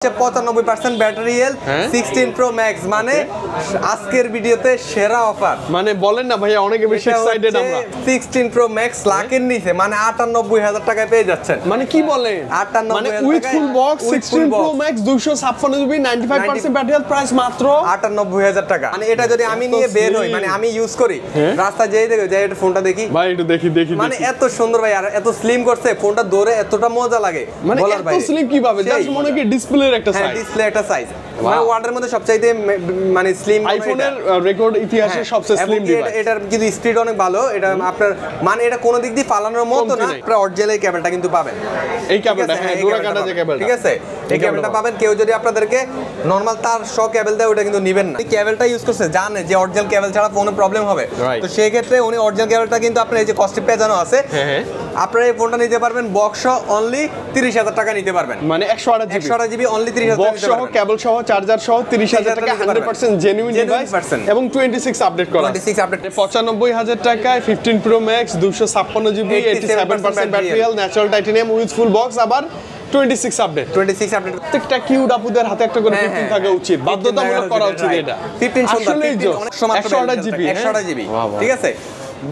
95% battery health 16 pro max মানে আজকের ভিডিওতে সেরা অফার। মানে বলেন না ভাইয়া, অনেকে বেশি এক্সাইটেড আমরা। 16 প্রো ম্যাক্স লাখের নিচে মানে 98000 টাকায় পেয়ে যাচ্ছেন। মানে কি বলেন, 98000 মানে with full box 16 pro max 256 GB 95% battery health price মাত্র 98000 টাকা। মানে এটা যদি আমি নিয়ে বের হই, মানে আমি ইউজ করি, রাস্তা যেই দেখো যাই একটু ফোনটা দেখি ভাই, একটু দেখি মানে এত সুন্দর ভাই, আর এত স্লিম করছে ফোনটা, ধরে এতটা মজা লাগে মানে বলার এত স্লিম কিভাবে, জাস্ট মনে কি ডিসপ্লের একটা সাইজ, ডিসপ্লে একটা সাইজ, মানে ওয়ার্ল্ডের মধ্যে সবচাইতে মানে স্লিম আইফোনের রেকর্ড ইতিহাসে সবচেয়ে স্লিম ডিভাইস। এটার কিন্তু স্পিড অনেক ভালো, এটা আপনার মানে এটা কোনো দিক দিয়ে ফালানোর মতো না, আপনারা অরিজিনাল এই কেবলটা কিন্তু পাবেন। এই কেবলটা, হ্যাঁ, ডোরা কাটা যে কেবলটা, ঠিক আছে, এই কেবলটা পাবেন। কেউ যদি আপনাদেরকে নরমাল তার শ কেবল দেয়, ওটা কিন্তু নেবেন না। এই কেবলটা ইউজ করছে, জানে যে অরিজিনাল কেবল ছাড়া ফোনে প্রবলেম হবে, তো সেই ক্ষেত্রে উনি অরিজিনাল কেবলটা কিন্তু আপনার এই যে কস্টে পেজানো আছে, আপনারা এই ফোনটা নিতে পারবেন বক্স অনলি 30000 টাকা নিতে পারবেন। মানে 128 জিবি অনলি 30000 টাকা বক্স সহ, কেবল সহ, চার্জার সহ 30000 টাকা, 100% জেনুইন ডিভাইস এবং 26 আপডেট করা, 26 আপডেট 95000 টাকায় 15 pro max 256 GB 87% battery health, natural titanium with full box, আবার 26 আপডেট। প্রত্যেকটা কিউট আপুদের হাতে একটা করে 15 থাকা উচিত, বাধ্যতামূলক করা উচিত। এটা 15 সুন্দর, অনেক সময় 128 জিবি, 128 জিবি, ঠিক আছে।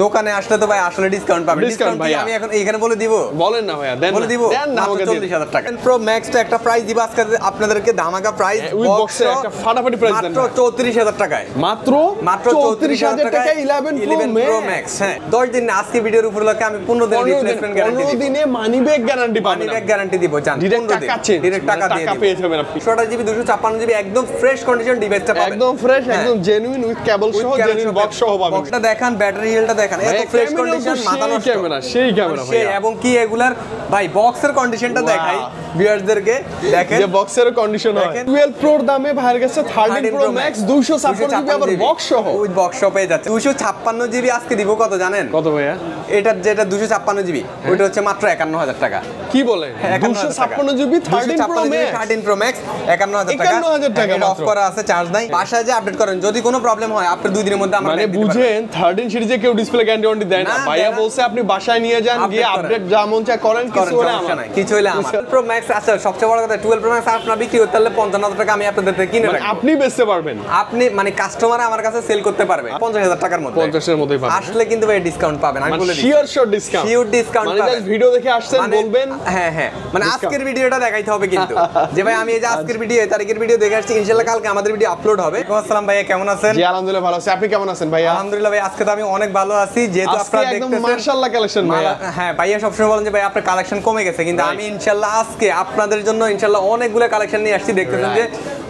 দোকানে আসলে তো ভাই আসলে ডিসকাউন্ট পাবেন। ডিসকাউন্ট ভাই আমি এখন এইখানে বলে দিব, বলেন না ভাইয়া, দেন বলে দিব, দেন না, আমাকে 40000 টাকা প্রো ম্যাক্স টা একটা প্রাইস দিব আজকে আপনাদেরকে, ধামাকা প্রাইস, উইথ বক্সে একটা ফাটাফাটি প্রাইস দেন মাত্র 34000 টাকায়, মাত্র 34000 টাকায় 11 প্রো ম্যাক্স। হ্যাঁ, 10 দিন আজকে ভিডিওর উপর লাগে আমি 15 দিন রিপ্লেসমেন্ট গ্যারান্টি দিব, 15 দিনে মানি ব্যাক গ্যারান্টি পাবেন, মানি ব্যাক গ্যারান্টি দিব, জান ডাইরেক্ট টাকা চেঞ্জ, ডাইরেক্ট টাকা দিয়ে টাকা পেয়ে যাবেন আপনি। 128 জিবি 256 জিবি একদম ফ্রেশ কন্ডিশন ডিভাইসটা পাবেন, একদম ফ্রেশ, একদম জেনুইন উইথ কেবল সহ, জেনুইন বক্স সহ পাবেন। বক্সটা দেখেন, ব্যাটারি হেলথটা দেখেন, এত ফ্রেশ কন্ডিশন, মাথা নষ্ট ক্যামেরা, সেই ক্যামেরা ভাই। এবং কি এগুলার ভাই বক্সের কন্ডিশনটা দেখাই ভিউয়ারদেরকে, দেখেন যে বক্সের কন্ডিশন হয়। 12 প্রোর দামে ভাইয়ের কাছে 13 প্রো ম্যাক্স 256 জিবি আবার বক্স সহ, উইথ বক্স সহ পেয়ে যাচ্ছে। 256 জিবি আজকে দিব কত জানেন? কত ভাইয়া? এটা যেটা 256 জিবি ওইটা হচ্ছে মাত্র 51000 টাকা। কি বলে 256 জিবি 13 প্রো ম্যাক্স 51000 টাকা অফ করা আছে, চার্জ নাই। বাসায় যে আপডেট করেন, যদি কোনো প্রবলেম হয় আপনি 2 দিনের মধ্যে আমরা মানে বুঝেন 13 সিরিজে কেউ ডিসপ্লে গ্যারান্টি ওয়ারেন্টি দেয় না। ভাইয়া বলছে আপনি বাসায় নিয়ে যান, গিয়ে আপডেট যা মন চায় করেন, কিছু হলে আমার নাই, কিছু হলে আমার। প্রো ম্যাক্স আছে, সবচেয়ে বড় কথা 12 প্রো ম্যাক্স আপনারা বিক্রি করতে হলে 55000 টাকা আমি আপনাদের থেকে কিনে রাখবো, আপনি বেচতে পারবেন, আপনি মানে কাস্টমার আমার কাছে সেল করতে পারবে 50000 টাকার মধ্যে, 50 এর মধ্যেই পাবেন। আসলে কিন্তু ভাই ডিসকাউন্ট পাবেন, আমি বলে দিই শিওর ডিসকাউন্ট, শিওর ডিসকাউন্ট মানে পাবেন। ভিডিও দেখে আসছেন বলবেন, হ্যাঁ মানে আজকের ভিডিওটা দেখাইতে হবে কিন্তু, যে ভাই আমি এই যে আজকের ভিডিও, এই তারিখের ভিডিও দেখে আসছি, ইনশাআল্লাহ কালকে আমাদের ভিডিও আপলোড হবে। আসসালাম ভাইয়া, কেমন আছেন? জি আলহামদুলিল্লাহ ভালো আছি, আপনি কেমন আছেন ভাইয়া? আলহামদুলিল্লাহ ভাই, আজকে তো আমি অনেক ভালো আছি, যেহেতু আপনারা দেখতেছেন মাশাআল্লাহ কালেকশন ভাইয়া। হ্যাঁ ভাইয়া সবসময় বলেন যে ভাই আপনার কালেকশন কমে গেছে, কিন্তু আমি ইনশাআল্লাহ আজকে আপনাদের জন্য ইনশাআল্লাহ অনেকগুলো কালেকশন নিয়ে আসছি। দেখতেছেন যে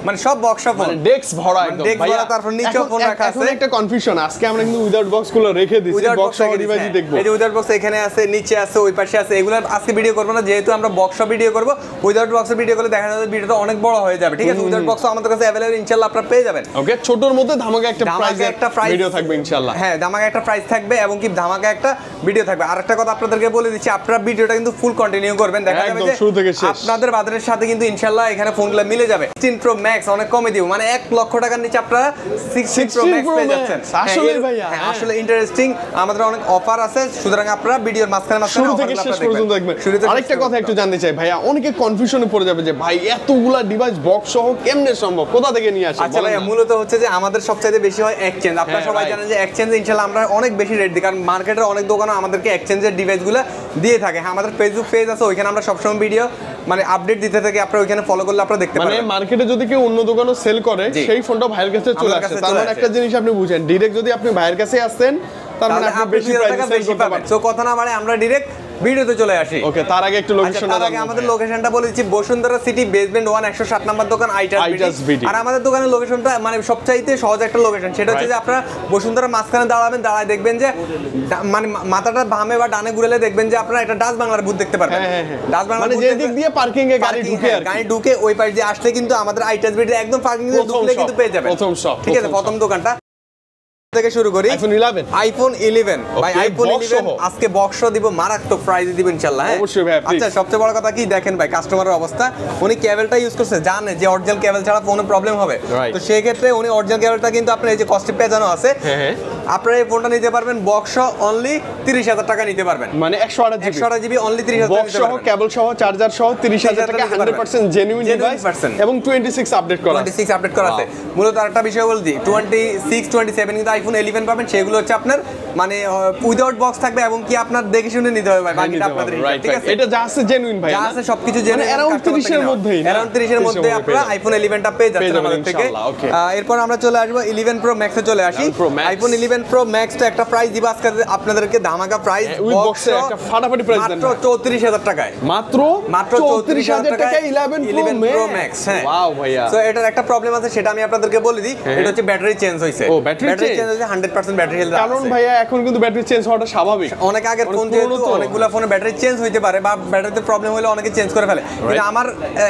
মানে সব বক্স সব মানে ডেস্ক ভরা একদম ভাইয়া, তারপর নিচে ফোন রাখা আছে। এখন একটা কনফিউশন, আজকে আমরা কিন্তু উইদাউট বক্স গুলো রেখে দিয়েছি, বক্স সহ ডিভাইসই দেখব। এই যে উইদাউট বক্স এখানে আছে, নিচে আছে, ওই পাশে আছে, এগুলো আজকে ভিডিও করব না, যেহেতু আমরা বক্স ভিডিও করব। উইদাউট বক্সের ভিডিও করলে দেখা যাবে ভিডিওটা অনেক বড় হয়ে যাবে, ঠিক আছে। উইদাউট বক্স আমাদের কাছে अवेलेबल ইনশাআল্লাহ আপনারা পেয়ে যাবেন। ওকে, ছোটর মধ্যে ধামাকা একটা প্রাইস ভিডিও থাকবে ইনশাআল্লাহ। হ্যাঁ, ধামাকা একটা প্রাইস থাকবে এবং কি ধামাকা একটা ভিডিও থাকবে। আরেকটা কথা আপনাদেরকে বলে দিচ্ছি, আপনারা ভিডিওটা কিন্তু ফুল কন্টিনিউ করবেন, দেখা যাবে যে শুরু থেকে শেষ আপনাদের বাজারের সাথে কিন্তু ইনশাআল্লাহ এখানে ফোনগুলো মিলে যাবে। 16 প্রো ম্যাক্স অনেক কমে দিব, মানে 1 লক্ষ টাকার নিচে আপনারা 16 প্রো ম্যাক্স পেয়ে যাচ্ছেন। আসলে ভাইয়া, আসলে ইন্টারেস্টিং, আমাদের অনেক অফার আছে, সুতরাং আপনারা ভিডিওর মাঝখানে শুরু থেকে শেষ পর্যন্ত দেখবেন। আরেকটা কথা একটু জানতে চাই ভাইয়া, অনেকে কনফিউশনে পড়ে যাবে যে ভাই এতগুলা ডিভাইস বক্স সহ কেমনে সম্ভব, কোথা থেকে নিয়ে আসেন? আচ্ছা ভাইয়া, মূলত হচ্ছে যে আমাদের সবচেয়ে বেশি হয় এক্সচেঞ্জ। আপনারা সবাই জানেন যে এক্সচেঞ্জ ইনশাআল্লাহ আমরা অনেক বেশি রেট দিই, কারণ মার্কেটের অনেক দোকানে আমাদেরকে এক্সচেঞ্জের ডিভাইসগুলো দিয়ে থাকে। হ্যাঁ, আমাদের ফেসবুক পেজ আছে, ওইখানে আমরা সবসময় ভিডিও মানে আপডেট দিতে থাকি, আপনারা ওইখানে ফলো করলে আপনারা দেখতে পাবেন। মানে মার্কেটে যদি কেউ অন্য দোকানে সেল করে, সেই ফোনটা ভাইয়ের কাছে চলে আসে, তার মানে একটা জিনিস আপনি বুঝেন, ডাইরেক্ট যদি আপনি ভাইয়ের কাছে আসেন তার মানে আপনি বেশি প্রাইসে সেল করতে পারবেন। সো কথা না মানে আমরা ডাইরেক্ট ভিডিওতে চলে আসি। ওকে, তার আগে একটু লোকেশনটা তার আগে আমাদের লোকেশনটা বলে দিচ্ছি, বসুন্ধরা সিটি বেসমেন্ট 1 107 নাম্বার দোকান, আইটাস বিডি। আর আমাদের দোকানের লোকেশনটা মানে সবচাইতে সহজ একটা লোকেশন, সেটা হচ্ছে যে আপনারা বসুন্ধরা মাঝখানে দাঁড়াবেন, দাঁড়ায় দেখবেন যে মানে মাথাটা বামে বা ডানে ঘুরেলে দেখবেন যে আপনারা একটা ডাচ বাংলার বুথ দেখতে পারবেন। ডাচ বাংলা মানে যে দিক দিয়ে পার্কিং এ গাড়ি ঢুকে, আর গাড়ি ঢুকে ওই পাশ দিয়ে আসলে কিন্তু আমাদের আইটাস বিডি একদম পার্কিং এ ঢুকলে কিন্তু পেয়ে যাবেন প্রথম শপ, ঠিক আছে। প্রথম দোকানটা থেকে শুরু করি, আইফোন 11 ভাই, আইফোন 11 আজকে বক্স দিব, মারাত্মক প্রাইস দিব ইনশাআল্লাহ। হ্যাঁ অবশ্যই ভাই। আচ্ছা, সবচেয়ে বড় কথা কি দেখেন ভাই, কাস্টমারের অবস্থা, উনি কেবলটা ইউজ করছে, জানে যে অরিজিনাল কেবল ছাড়া ফোনে প্রবলেম হবে, তো সেই ক্ষেত্রে উনি অরিজিনাল কেবলটা কিন্তু আপনার এই যে কস্টে পেজানো আছে, আপনারা এই ফোনটা নিতে পারবেন বক্স অনলি 30,000 টাকা নিতে পারবেন, মানে 128 জিবি অনলি 30,000 বক্স সহ কেবল সহ চার্জার সহ 30,000 টাকা 100% জেনুইন ডিভাইস এবং 26 আপডেট করা 26 আপডেট করা আছে। মূলত আরেকটা বিষয় বলছি 26 27 কিন্তু আইফোন 11 পাবেন, সেগুলো হচ্ছে আপনার মানে উইদাউট বক্স থাকবে এবং কি আপনার দেখে শুনে নিতে হবে ভাই, বাকিটা আপনাদের ঠিক আছে। এটা যা আছে জেনুইন ভাই, যা আছে সবকিছু জেনুইন, अराउंड 30 এর মধ্যেই, अराउंड 30 এর মধ্যে আপনারা আইফোন 11 টা পেয়ে যাচ্ছেন আমাদের থেকে। এরপর আমরা চলে আসবো 11 প্রো ম্যাক্সে চলে আসি। আইফোন 11 প্রো ম্যাক্স টা একটা প্রাইস দিব আজকে আপনাদেরকে, ধামাকা প্রাইস, বক্সে একটা ফাটাফাটি প্রাইস দেন মাত্র 34,000 টাকায়, মাত্র 34,000 টাকায় 11 প্রো ম্যাক্স। হ্যাঁ ওয়াও ভাইয়া। সো এটার একটা প্রবলেম আছে, সেটা আমি আপনাদেরকে বলে দিই। এটা হচ্ছে ব্যাটারি চেঞ্জ হইছে। ও ব্যাটারি চেঞ্জ হইছে, 100% ব্যাটারি হেলথ আছে। কারণ ভাইয়া এখন কিন্তু ব্যাটারি চেঞ্জ হওয়াটা স্বাভাবিক। অনেক আগের ফোন যেহেতু অনেকগুলা ফোনে ব্যাটারি চেঞ্জ হইতে পারে বা ব্যাটারিতে প্রবলেম হলে অনেকে চেঞ্জ করে ফেলে, কিন্তু আমার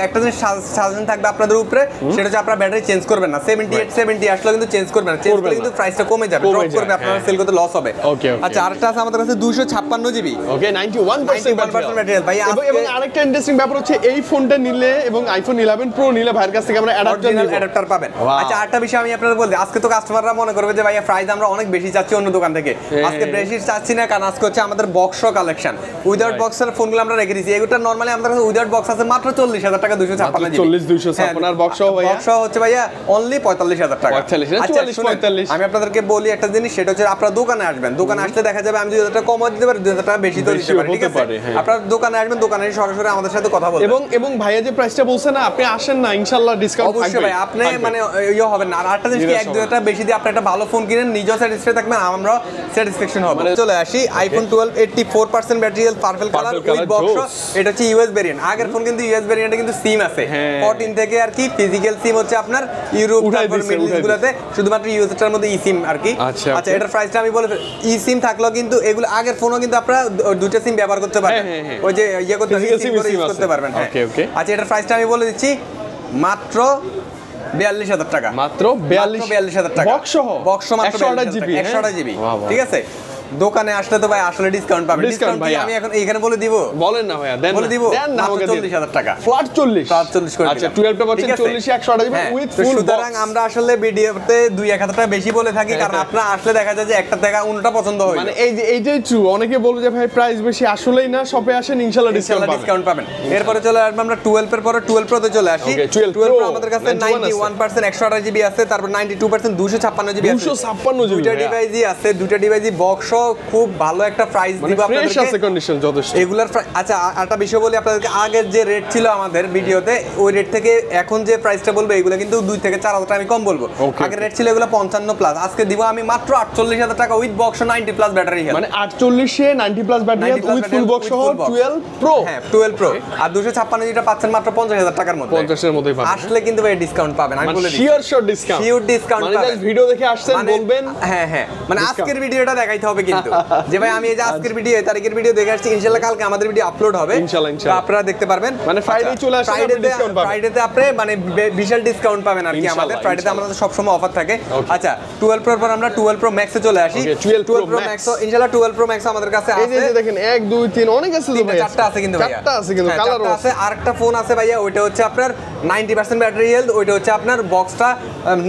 একটা জিনিস সাজেশন থাকবে আপনাদের উপরে, সেটা হচ্ছে আপনারা ব্যাটারি চেঞ্জ করবেন না। 78 70 আসলে কিন্তু চেঞ্জ করবেন না, চেঞ্জ করলে কিন্তু প্রাইসটা কমে যাবে, ড্রপ করবে, আপনারা সেল করতে লস হবে। আচ্ছা আরেকটা আছে আমাদের কাছে 256 জিবি, ওকে 91% ব্যাটারি ভাই। এবং আরেকটা ইন্টারেস্টিং ব্যাপার হচ্ছে এই ফোনটা নিলে এবং আইফোন 11 প্রো নিলে ভাইয়ের কাছ থেকে আমরা অ্যাডাপ্টার পাবেন। আচ্ছা আরেকটা বিষয় আমি আপনাদের বলছি, আজকে তো কাস্টমাররা মনে করবে যে ভাইয়া প্রাইস আমরা অনেক বেশি চাচ্ছি অন্য দোকান থেকে। আজকে বেশি চাচ্ছি না, কারণ আজকে হচ্ছে আমাদের বক্স কালেকশন, উইদাউট বক্সের ফোনগুলো আমরা রেখে দিয়েছি। এগুলো নরমালি আমাদের কাছে উইদাউট বক্স আছে মাত্র 40,000 টাকা, 256 জিবি, 256 আর বক্স সহ ভাইয়া, বক্স সহ হচ্ছে ভাইয়া অনলি 45,000 টাকা। 45 আমি আপনাদেরকে বলি একটা জিনিস, সেটা হচ্ছে আপনারা দোকানে আসবেন, দোকানে আসলে দেখা যাবে আমি 2,000 টাকা কম দিতে পারি, 2,000 টাকা বেশি তো দিতে পারি, ঠিক আছে। আপনারা দোকানে আসবেন, দোকানে এসে সরাসরি আমাদের সাথে কথা বলবেন। এবং ভাইয়া যে প্রাইসটা বলছেন না, আপনি আসেন না, ইনশাআল্লাহ ডিসকাউন্ট থাকবে অবশ্যই ভাই। আপনি মানে ইয়ে হবেন না। আর আরেকটা জিনিস কি, 1-2 টাকা বেশি দিয়ে আপনি একটা ভালো ফোন কিনেন, নিজেও স্যাটিসফাই থাকবেন, আমরা স্যাটিসফ্যাকশন হবে। চলে আসি iPhone 12 84% battery health, purple colour with box. এটা হচ্ছে ইউএস ভেরিয়েন্ট। আগের ফোন কিন্তু ইউএস ভেরিয়েন্টে কিন্তু সিম আছে 14 থেকে আর কি, ফিজিক্যাল সিম হচ্ছে আপনার ইউরোপ তারপর মিডল ইস্টগুলোতে শুধুমাত্র ইউএস এর মধ্যে ই সিম আর কি। আচ্ছা এটার প্রাইসটা আমি বলে, ই সিম থাকলেও কিন্তু এগুলো আগের ফোনও কিন্তু আপনারা দুইটা সিম ব্যবহার করতে পারবেন, ওই যে ইয়ে করতে ইউজ করতে পারবেন। আচ্ছা এটার প্রাইসটা আমি বলে দিচ্ছি মাত্র 42,000 টাকা, মাত্র 42,000 টাকা বক্স সহ মাত্র 128 জিবি, ঠিক আছে। দোকানে আসলে তো ভাই আসলে ডিসকাউন্ট পাবেন। ডিসকাউন্ট ভাই আমি এখন এইখানে বলে দিব, বলেন না ভাইয়া, দেন বলে দিব মাত্র 40,000 টাকা, ফ্ল্যাট 40 করে। আচ্ছা 12টা পাচ্ছেন 40 128 জিবি উইথ ফুল বক্স। সুতরাং আমরা আসলে ভিডিওতে 2-1 টাকা বেশি বলে থাকি, কারণ আপনারা আসলে দেখা যায় যে একটা টাকা অন্যটা পছন্দ হয়। মানে এই যে এইটাই ট্রু, অনেকে বলবে যে ভাই প্রাইস বেশি, আসলেই না, শপে আসেন ইনশাআল্লাহ ডিসকাউন্ট পাবেন। এরপরে চলে আসবে আমরা 12 এর পরে 12 প্রো তে চলে আসি। 12 প্রো আমাদের কাছে 91% 128 জিবি আছে, তারপর 92% 256 জিবি আছে, 256 জিবি। দুইটা ডিভাইসই আছে, দুইটা ডিভাইসই বক্স খুব ভালো একটা প্রাইস দিব আপনাদেরকে, ফ্রেশ আছে কন্ডিশন যথেষ্ট এগুলার। আচ্ছা একটা বিষয় বলি আপনাদেরকে, আগের যে রেট ছিল আমাদের ভিডিওতে, ওই রেট থেকে এখন যে প্রাইসটা বলবো এগুলো কিন্তু 2 থেকে 4,000 টাকা আমি কম বলবো। আগের রেট ছিল এগুলো 55 প্লাস, আজকে দিব আমি মাত্র 48,000 টাকা with box 90 plus battery health, মানে 48 এ 90 plus battery health with full box সহ 12 প্রো। হ্যাঁ 12 প্রো আর 256 জিবিটা পাচ্ছেন মাত্র 50,000 টাকার মধ্যে, 50 এর মধ্যেই পাবেন। আসলে কিন্তু ভাই ডিসকাউন্ট পাবেন, আমি বলে দিই শিওর ডিসকাউন্ট, শিওর ডিসকাউন্ট মানে পাবেন। ভিডিও দেখে আসছেন বলবেন, হ্যাঁ মানে আজকের ভিডিওটা দেখাইতে হবে কিন্তু, যে ভাই আমি এই যে আজকের ভিডিও তারিখের ভিডিও দেখে আসছি, ইনশাআল্লাহ কালকে আমাদের ভিডিও আপলোড হবে, ইনশাআল্লাহ আপনারা দেখতে পারবেন। মানে ফ্রাইডে চলে আসলে ডিসকাউন্ট পাবেন, ফ্রাইডেতে আপনি মানে বিশাল ডিসকাউন্ট পাবেন আর কি আমাদের ফ্রাইডেতে, আমাদের সব সময় অফার থাকে। আচ্ছা 12 প্রো পর আমরা 12 প্রো ম্যাক্সে চলে আসি। 12 প্রো ম্যাক্স ইনশাআল্লাহ 12 প্রো ম্যাক্স আমাদের কাছে আছে, এই যে দেখেন 1 2 3 অনেক আছে তো ভাই, চারটা আছে কিন্তু ভাই, চারটা আছে কিন্তু কালারও আছে। আরেকটা ফোন আছে ভাইয়া, ওইটা হচ্ছে আপনার 90% ব্যাটারি হেলথ, ওইটা হচ্ছে আপনার বক্সটা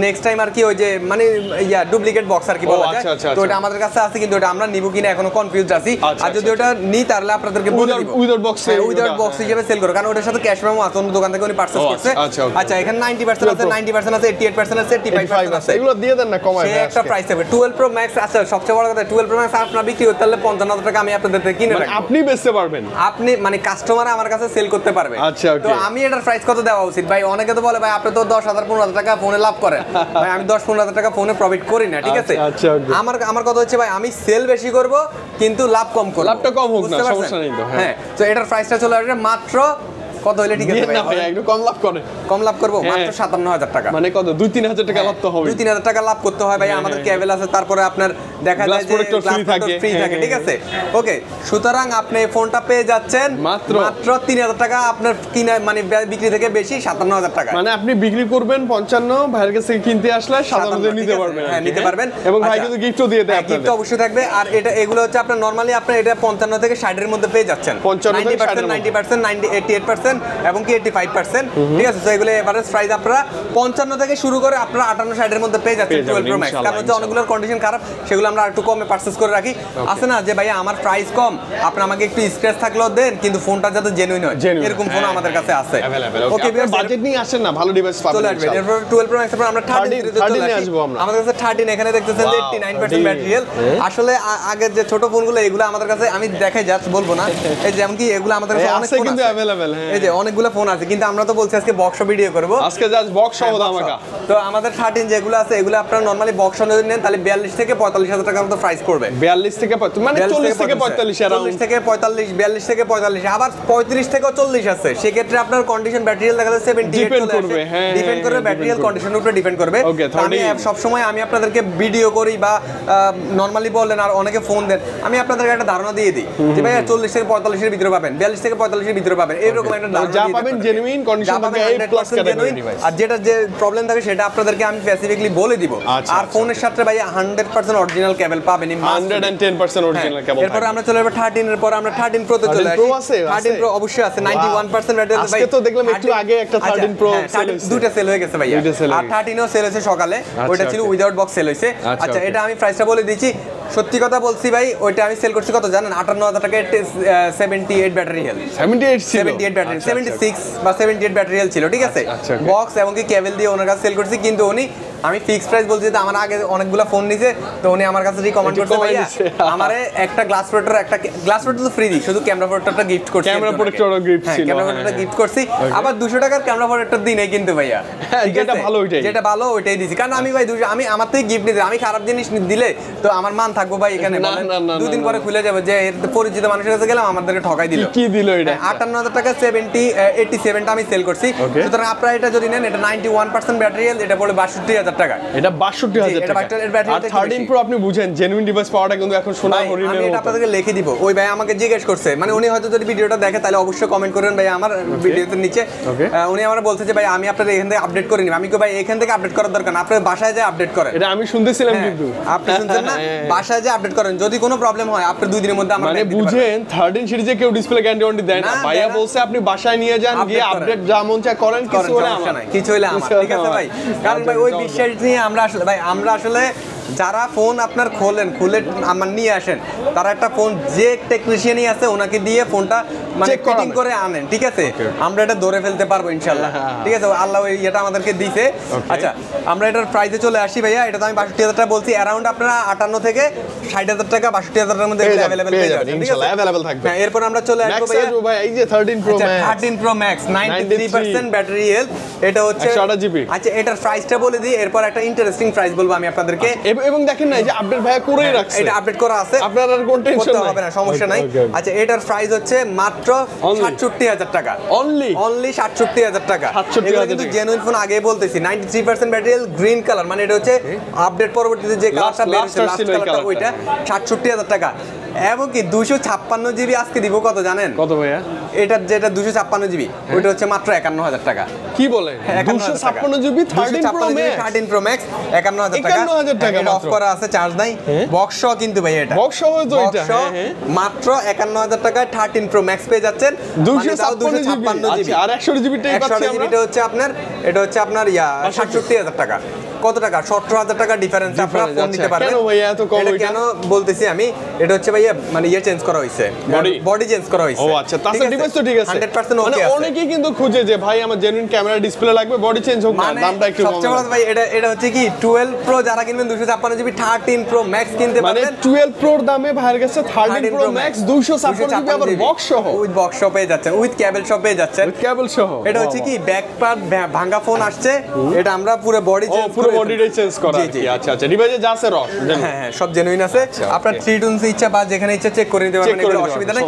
নেক্সট টাইম আর কি ওই যে মানে ইয়া ডুপ্লিকেট বক্স আর কি বলা যায়, তো ওটা আমাদের কাছে আছে, কিন্তু ওটা আমরা নিব কিনা এখনো কনফিউজড আছি। আর যদি ওটা নি তাহলে আপনাদেরকে বলে দিব উইদাউট বক্সে, উইদাউট বক্স হিসেবে সেল করব, কারণ ওটার সাথে ক্যাশ মেমো আছে, অন্য দোকান থেকে উনি পারচেজ করছে। আচ্ছা এখানে 90% আছে, 90% আছে, 88% আছে, 85% আছে, এগুলো দিয়ে দেন না কমায়, সেই একটা প্রাইস হবে 12 প্রো ম্যাক্স। আচ্ছা সবচেয়ে বড় কথা 12 প্রো ম্যাক্স আপনারা বিক্রি করতে হলে 55,000 টাকা আমি আপনাদের থেকে কিনে রাখবো, আপনি বেচতে পারবেন, আপনি মানে কাস্টমার আমার কাছে সেল করতে পারবে। আচ্ছা তো আমি এটার প্রাইস কত দেওয়া উচিত ভাই? অনেকে তো বলে ভাই আপনি তো 10,000 15,000 টাকা ফোনে লাভ করেন, ভাই আমি 10-15,000 টাকা ফোনে প্রফিট করি না, ঠিক আছে। আমার কথা হচ্ছে ভাই আমি সেল বেশি করব কিন্তু লাভ কম করব, লাভটা কম হোক না সমস্যা নেই তো। হ্যাঁ তো এটার প্রাইসটা চলে আসবে মাত্র কত হইলে ঠিক আছে ভাই? একটু কম লাভ করে, কম লাভ করব মাত্র 57,000 টাকা, মানে কত 2-3 হাজার টাকা লাভ তো হবে, 2-3 হাজার টাকা লাভ করতে হয় ভাই। আমাদের কেবল আছে, তারপরে আপনার দেখা যায় যে ফ্রি থাকে, ঠিক আছে। ওকে সুতরাং আপনি এই ফোনটা পেয়ে যাচ্ছেন মাত্র 3,000 টাকা, আপনার কিনা মানে বিক্রি থেকে বেশি 57,000 টাকা, মানে আপনি বিক্রি করবেন 55, ভাইয়ের কাছে কিনতে আসলে 57 নিতে পারবেন। হ্যাঁ নিতে পারবেন, এবং ভাই কিন্তু গিফটও দিয়ে দেয়, গিফট অবশ্যই থাকবে। আর এটা এগুলো হচ্ছে আপনার নরমালি আপনার এটা 55 থেকে 60 এর মধ্যে পেয়ে যাচ্ছেন, 90% 88% 80% এবং কি 85%, ঠিক আছে? তো এগুলো এভারেজ প্রাইস আপনারা 55 থেকে শুরু করে আপনারা 58-60 এর মধ্যে পেয়ে যাচ্ছেন 12 Pro Max। কারণ হচ্ছে অনেকগুলোর কন্ডিশন খারাপ, সেগুলো আমরা একটু কমে পারচেজ করে রাখি। আছে না যে ভাই আমার প্রাইস কম, আপনি আমাকে একটু স্ক্র্যাচ থাকলেও দেন, কিন্তু ফোনটা যাতে জেনুইন হয়, এরকম ফোন আমাদের কাছে আছে। ওকে, বাজেট নিয়ে আসেন না, ভালো ডিভাইস পাবেন। চলে আসবে। এরপর 12 Pro Max এর পর আমরা 13 সিরিজে চলে আসি। আমাদের কাছে 13 এখানে দেখতেছেন যে 89% ব্যাটারি হেলথ। আসলে আগের যে ছোট ফোনগুলো এগুলো আমাদের কাছে আমি দেখাই জাস্ট বলবো না, এই যেমন কি এগুলো আমাদের কাছে অনেক ফোন কিন্তু আছে अवेलेबल। এই যে অনেকগুলো ফোন আছে, কিন্তু আমরা তো বলছি আজকে বক্স ভিডিও করব, আজকে জাস্ট বক্স সহ ধামাকা। তো আমাদের 13 যেগুলো আছে এগুলো আপনারা নরমালি বক্স যদি নেন তাহলে 42 থেকে 45,000 টাকার মতো প্রাইস পড়বে। 42 থেকে মানে 40 থেকে 45 এর 40 থেকে 45, 42 থেকে 45, আবার 35 থেকে 40 আছে। সেই ক্ষেত্রে আপনার কন্ডিশন ব্যাটারি হেলথ দেখা যাচ্ছে 78 চলে আসে। ডিপেন্ড করবে ব্যাটারি হেলথ কন্ডিশনের উপরে ডিপেন্ড করবে। আমি সব সময় আমি আপনাদেরকে ভিডিও করি বা নরমালি বলেন আর অনেকে ফোন দেন, আমি আপনাদেরকে একটা ধারণা দিয়ে দিই যে ভাই 40 থেকে 45 এর ভিতরে পাবেন, 42 থেকে 45 এর ভিতরে পাবেন, এরকম একটা ধারণা যা পাবেন জেনুইন কন্ডিশন থেকে A+ ক্যাটাগরি ডিভাইস। আর যেটা যে প্রবলেম থাকে সেটা আপনাদেরকে আমি স্পেসিফিকলি বলে দিব। আর ফোনের সাথে ভাই 100% অরিজিনাল কেবল পাবেন, 110% অরিজিনাল কেবল। এরপর আমরা চলে যাব 13 এর পর আমরা 13 প্রো তে চলে আসি। 13 প্রো অবশ্যই আছে 91% ব্যাটারি হেলথ। ভাই আজকে তো দেখলাম একটু আগে একটা 13 প্রো সেল হইছে, দুইটা সেল হয়ে গেছে ভাইয়া। আর 13 ও সেল হয়েছে সকালে, ওইটা ছিল উইদাউট বক্স সেল হয়েছে। আচ্ছা এটা আমি প্রাইসটা বলে দিয়েছি, সত্যি কথা বলছি ভাই, ওইটা আমি সেল করছি কত জানেন? 58,000 টাকায় 78 ব্যাটারি হেলথ। 78 ব্যাটারি 76 বা 78 ব্যাটারি হেলথ ছিল, ঠিক আছে? বক্স এবং কি কেবল দিয়ে ওনার কাছে সেল করছি, কিন্তু উনি আমি ফিক্স প্রাইস বলছি যে আমার আগে অনেকগুলো ফোন নিছে, তো উনি আমার কাছে রিকমেন্ড করছে ভাইয়া আমারে একটা গ্লাস প্রোটেক্টর তো ফ্রি দিই, শুধু ক্যামেরা প্রোটেক্টরটা গিফট করছি। ক্যামেরা প্রোটেক্টরও গিফট ছিল, ক্যামেরা প্রোটেক্টর গিফট করছি, আবার 200 টাকার ক্যামেরা প্রোটেক্টর দিই নাই কিন্তু ভাইয়া, যেটা ভালো ওইটাই, যেটা ভালো ওইটাই দিছি। কারণ আমি ভাই আমি আমার থেকে গিফট নিতে, আমি খারাপ জিনিস দিলে তো আমার মান থাকবো ভাই এখানে? দুদিন পরে খুলে যাবে যে পরিচিত মানুষের কাছে গেলাম আমাদেরকে ঠকাই দিল। কি দিল এটা? 58,000 টাকা 87টা আমি সেল করছি। সুতরাং আপনারা এটা যদি নেন, এটা 91% ব্যাটারি হেলথ, এটা পড়ে 62,000 টাকা। এটা 62,000 টাকা। আর 13 প্রো আপনি বুঝেন জেনুইন ডিভাইস পাওয়াটা কিন্তু এখন সোনা হরিণের মতো। আমি এটা আপনাদেরকে লিখে দিব। ওই ভাই আমাকে জিজ্ঞেস করছে, মানে উনি হয়তো যদি ভিডিওটা দেখে তাহলে অবশ্যই কমেন্ট করবেন ভাই আমার ভিডিওতে নিচে। উনি আমার বলছে যে ভাই আমি আপনাদের এখান থেকে আপডেট করে নিব। আমি কই ভাই এখান থেকে আপডেট করার দরকার না, আপনারা বাসায় যায় আপডেট করেন। এটা আমি শুনতেছিলাম, কিন্তু আপনি শুনছেন না? বাসায় যায় আপডেট করেন, যদি কোনো প্রবলেম হয় আপনি 2 দিনের মধ্যে আমাকে মানে বুঝেন 13 সিরিজে কেউ ডিসপ্লে গ্যারান্টি দেয় না। ভাইয়া বলছে আপনি বাসায় নিয়ে যান, গিয়ে আপডেট যা মন চায় করেন, কিছু হলে আমার নাই, কিছু হলে আমার, ঠিক আছে ভাই? কারণ ভাই ওই বিশ্বাস নিয়ে আমরা আসলে যারা ফোন আপনার খুলে আমার নিয়ে আসেন, তারা একটা ফোন যে টেকনিশিয়ানই আছে ওনাকে দিয়ে ফোনটা মানে ফিটিং করে আনেন, ঠিক আছে? আমরা এটা ধরে ফেলতে পারবো ইনশাআল্লাহ, ঠিক আছে? আল্লাহ এটা আমাদেরকে দিয়েছে। আচ্ছা আমরা এটার প্রাইসে চলে আসি ভাইয়া। এটা তো আমি 62,000 টাকা বলছি, অ্যারাউন্ড আপনারা 58 থেকে 60,000 টাকা 62,000 টাকার মধ্যে अवेलेबल পেয়ে যাবেন, ইনশাআল্লাহ अवेलेबल থাকবে। এরপর আমরা চলে আসবো ভাই এই যে 13 pro max, 13 pro max 93% battery health, এটা হচ্ছে 128 জিবি। আচ্ছা এটার প্রাইসটা বলে দিই, এরপর একটা ইন্টারেস্টিং প্রাইস বলবো আমি আপনাদেরকে। এবং দেখেন না এই যে আপডেট ভাইয়া করেই রাখছে, এটা আপডেট করা আছে, আপনার আর কোন টেনশন হবে না, সমস্যা নাই। আচ্ছা এটার প্রাইস হচ্ছে মাত্র 67,000 টাকা, অনলি 67,000 টাকা। এটা কিন্তু জেনুইন ফোন, আগে বলতেছি 93% ব্যাটারি হেলথ, গ্রিন কালার, মানে এটা হচ্ছে আপডেট পরবর্তীতে যে কালারটা বের হচ্ছে লাস্ট কালারটা, ওইটা 67,000 টাকা। এবং কি 256 জিবি আজকে দিব কত জানেন? কত ভাইয়া? এটা যেটা 256 জিবি ওইটা হচ্ছে মাত্র 51,000 টাকা। কি বলে 256 জিবি 13 প্রো ম্যাক্স 51,000 টাকা। এটা অফ করা আছে, চার্জ নাই, বক্স সহ কিন্তু ভাই এটা বক্স সহ তো এটা মাত্র 51,000 টাকায় 13 প্রো ম্যাক্স পেয়ে যাচ্ছেন, 256 জিবি। আর 100 জিবি টাই পাচ্ছি আমরা। এটা হচ্ছে আপনার 67,000 টাকা। কত টাকা? 17,000 টাকা ডিফারেন্স আপনারা ফোন নিতে পারবেন। কেন ভাইয়া এত কম? এটা কেন বলতেছি আমি, এটা হচ্ছে ভাইয়া মানে চেঞ্জ করা হইছে, বডি চেঞ্জ করা হইছে। ও আচ্ছা, তাহলে ডিভাইস তো ঠিক আছে 100% ওকে মানে আছে। অনেকেই কিন্তু খুঁজে যে ভাই আমার জেনুইন ক্যামেরা ডিসপ্লে লাগবে, বডি চেঞ্জ হোক না, দামটা একটু কম। সবচেয়ে বড় ভাই এটা হচ্ছে কি 12 প্রো যারা কিনবেন 256 জিবি, 13 প্রো ম্যাক্স কিনতে পারবেন। মানে 12 প্রোর দামে ভাইয়ের কাছে 13 প্রো ম্যাক্স 256 জিবি আবার বক্স সহ, উইথ বক্স সহ পেয়ে যাচ্ছেন, উইথ কেবল সহ পেয়ে যাচ্ছেন, উইথ কেবল সহ। এটা হচ্ছে কি ব্যাক পার্ট ভাঙা ফোন আসছে, এটা আমরা পুরো বডি চেঞ্জ পুরো বডিটাই চেঞ্জ করা। আচ্ছা আচ্ছা, ডিভাইসে যা আছে রস, হ্যাঁ সব জেনুইন আছে। আপনার 3 টুনস ইচ্ছা বা যেখানে ইচ্ছা চেক করে নিতে পারবেন, কোনো অসুবিধা নাই।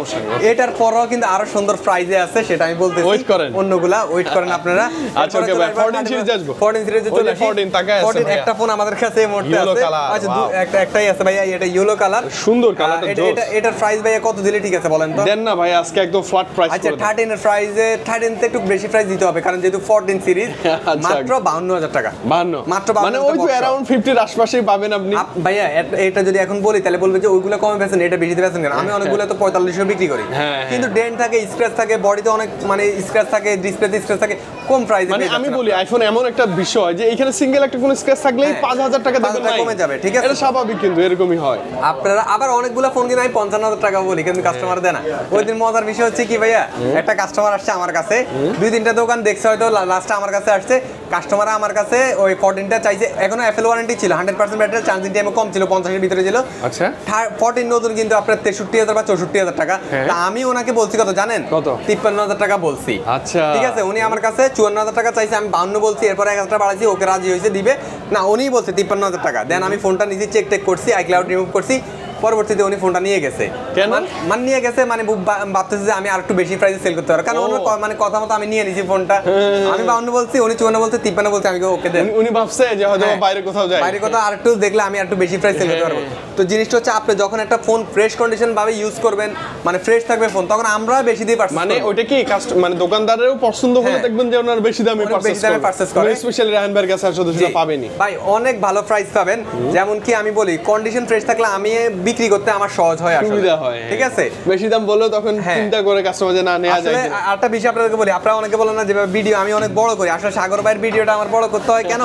এটার পরও কিন্তু আরো সুন্দর প্রাইজে আছে, সেটা আমি বলতেছি, ওয়েট করেন, অন্যগুলা ওয়েট করেন আপনারা। আচ্ছা ওকে ভাই 14 সিরিজ আসবো, 14 সিরিজে চলে আসি। 14 টাকা আছে 14 একটা ফোন আমাদের কাছে এই মুহূর্তে আছে। আচ্ছা একটাই আছে ভাই, এটা ইয়েলো কালার, সুন্দর কালারটা জোস। এটার প্রাইস ভাই কত দিলে ঠিক আছে বলেন তো? দেন না ভাই আজকে একদম ফ্ল্যাট প্রাইস করে। আচ্ছা 13 এর প্রাইসে 13 তে একটু বেশি প্রাইস দিতে হবে, কারণ যেহেতু 14 সিরিজ মাত্র 52,000 টাকা, মাত্র পাবেন, মানে ওই তো अराउंड 50 এর আশপাশেই পাবেন আপনি। ভাইয়া এটা যদি এখন বলি তাহলে বলবে যে ওইগুলো কমে বেচেন, এটা বেশিতে বেচেন কেন? আমি অনেকগুলো তো 4500 বিক্রি করি, কিন্তু ডেন্ট থাকে, স্ক্র্যাচ থাকে, বডিতে অনেক মানে স্ক্র্যাচ থাকে, ডিসপ্লেতে স্ক্র্যাচ থাকে, কম প্রাইসে। মানে আমি বলি আইফোন এমন একটা বিষয় যে এখানে সিঙ্গেল একটা কোন স্ক্র্যাচ থাকলেই 5000 টাকা দেবেন না, কমে যাবে, ঠিক আছে? এটা স্বাভাবিক, কিন্তু এরকমই হয়। আপনারা আবার অনেকগুলো ফোন কিনে আমি 55000 টাকা বলি, কিন্তু কাস্টমার দেয় না। ওই দিন মজার বিষয় হচ্ছে কি ভাইয়া, একটা কাস্টমার আসছে আমার কাছে, 2-3টা দোকান দেখছে, হয়তো লাস্টে আমার কাছে আসছে। কাস্টমার আমার কাছে ওই 14টা চাইছে, এখনো এফএল ওয়ারেন্টি ছিল, 100% ব্যাটারি, চার্জিং টাইম কম ছিল, 50 এর ভিতরে ছিল। আচ্ছা, 14 নতুন কিন্তু আপনার 63000 বা 64000 টাকা। তা আমি ওনাকে বলছি কত জানেন? কত? 53000 টাকা বলছি। আচ্ছা, ঠিক আছে, উনি আমার কাছে 54000 টাকা চাইছে, আমি 52 বলছি, এরপর 1000 টাকা বাড়াইছি, ওকে রাজি হয়েছে দিবে না, উনিই বলছে 53000 টাকা দেন। আমি ফোনটা নিচে চেক করছি, আইক্লাউড রিমুভ করছি, পরবর্তীতে উনি ফোনটা নিয়ে গেছে। কেন? মানে নিয়ে গেছে মানে ভাবতেছে যে আমি আর একটু বেশি প্রাইসে সেল করতে পারবো, কারণ ওনার মানে কথা মতো আমি নিয়ে নিছি ফোনটা। আমি 52 বলছি, উনি 54 বলতে, 53 বলতে, আমি ওকে দেন। উনি ভাবছে যে হয়তো বাইরে কোথাও যায়, বাইরে কোথাও আর একটু দেখলে আমি আর একটু বেশি প্রাইস সেল করতে পারবো। তো জিনিসটা হচ্ছে আপনি যখন একটা ফোন ফ্রেশ কন্ডিশন ভাবে ইউজ করবেন, মানে ফ্রেশ থাকবে ফোন, তখন আমরা বেশি দিয়ে পারচেজ মানে ওইটা কি মানে দোকানদারেরও পছন্দ হলে দেখবেন যে ওনার বেশি দামে পারচেজ করে, স্পেশালি রাহান ভাইয়ের কাছে আসলে সেটা পাবেনই ভাই, অনেক ভালো প্রাইস পাবেন। যেমন কি আমি বলি, কন্ডিশন ফ্রেশ থাকলে আমি বিক্রি করতে আমার সহজ হয়, সুবিধা হয়, ঠিক আছে? বেশি দাম বললেও তখন চিন্তা করে কাস্টমার যে না নেওয়া যায়। আরেকটা বিষয় আপনাদেরকে বলি, আপনারা অনেকে বলেন না যেভাবে ভিডিও আমি অনেক বড় করি, আসলে সাগর ভাইয়ের ভিডিওটা আমার বড় করতে হয় কেন?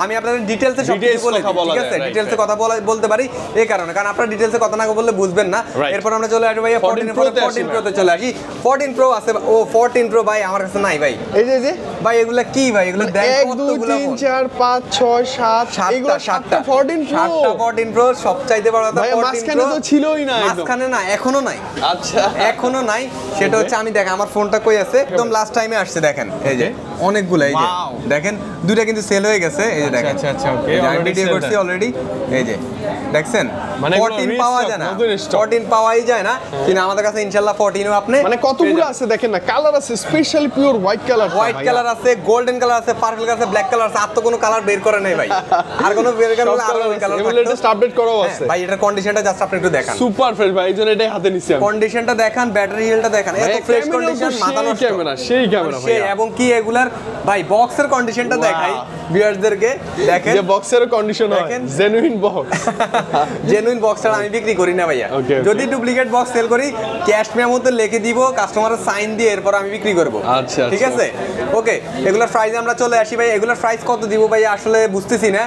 আমি আপনাদের ডিটেইলসে সব কিছু বলে দিই, ঠিক আছে? ডিটেইলসে কথা বলতে পারি এই কারণে, কারণ আপনারা ডিটেইলসে কথা না বললে বুঝবেন না। এরপর আমরা চলে আসি ভাই 14 প্রো তে চলে আসি। 14 প্রো আছে, ও 14 প্রো ভাই আমার কাছে নাই ভাই। এই যে ভাই এগুলা কি ভাই? এগুলো দেখ 1 2 3 4 5 6 7 এগুলো 7টা 14 প্রো সবচাইতে বড় কথা 14 প্রো। মাঝখানে তো ছিলই না, মাঝখানে না, এখনো নাই। আচ্ছা, এখনো নাই, সেটা হচ্ছে আমি দেখ আমার ফোনটা কই আছে, একদম লাস্ট টাইমে আসছে, দেখেন এই যে অনেকগুলো, এই যে দেখেন দুইটা কিন্তু সেল হয়ে গেছে, এই যে দেখেন। আচ্ছা ওকে, আমি ভিডিও করছি অলরেডি, এই যে দেখছেন। মানে 14 পাওয়া যায় না, 14 পাওয়াই যায় না, কিন্তু আমাদের কাছে ইনশাআল্লাহ 14 ও আপনি মানে কতগুলো আছে দেখেন না, কালার আছে স্পেশালি পিওর হোয়াইট কালার আছে, গোল্ডেন কালার আছে, পার্পল কালার আছে, ব্ল্যাক কালার আছে, আর তো কোনো কালার বের করে নাই ভাই। আর কোনো বের করে আর ওই কালার জাস্ট আপডেট করাও আছে ভাই। এটার কন্ডিশনটা জাস্ট আপনি একটু দেখান, সুপার ফ্রেশ ভাই, এইজন্য এটাই হাতে নিছি আমি। কন্ডিশনটা দেখান, ব্যাটারি হেলথটা দেখান, এত ফ্রেশ কন্ডিশন, মাথা নষ্ট ক্যামেরা, সেই ক্যামেরা ভাই। এবং কি এগুলার ভাই বক্সের কন্ডিশনটা দেখাই ভিউয়ারদেরকে, দেখেন যে বক্সের কন্ডিশন হয় জেনুইন বক্স। জেনুইন বক্সটা আমি বিক্রি করি না ভাইয়া, যদি ডুপ্লিকেট বক্স সেল করি ক্যাশ মেমোতে লিখে দিব, কাস্টমারের সাইন দিয়ে এরপর আমি বিক্রি করব। আচ্ছা, ঠিক আছে, ওকে। এগুলোর প্রাইস আমরা চলে আসি ভাই, এগুলোর প্রাইস কত দিব ভাই আসলে বুঝতেছি না।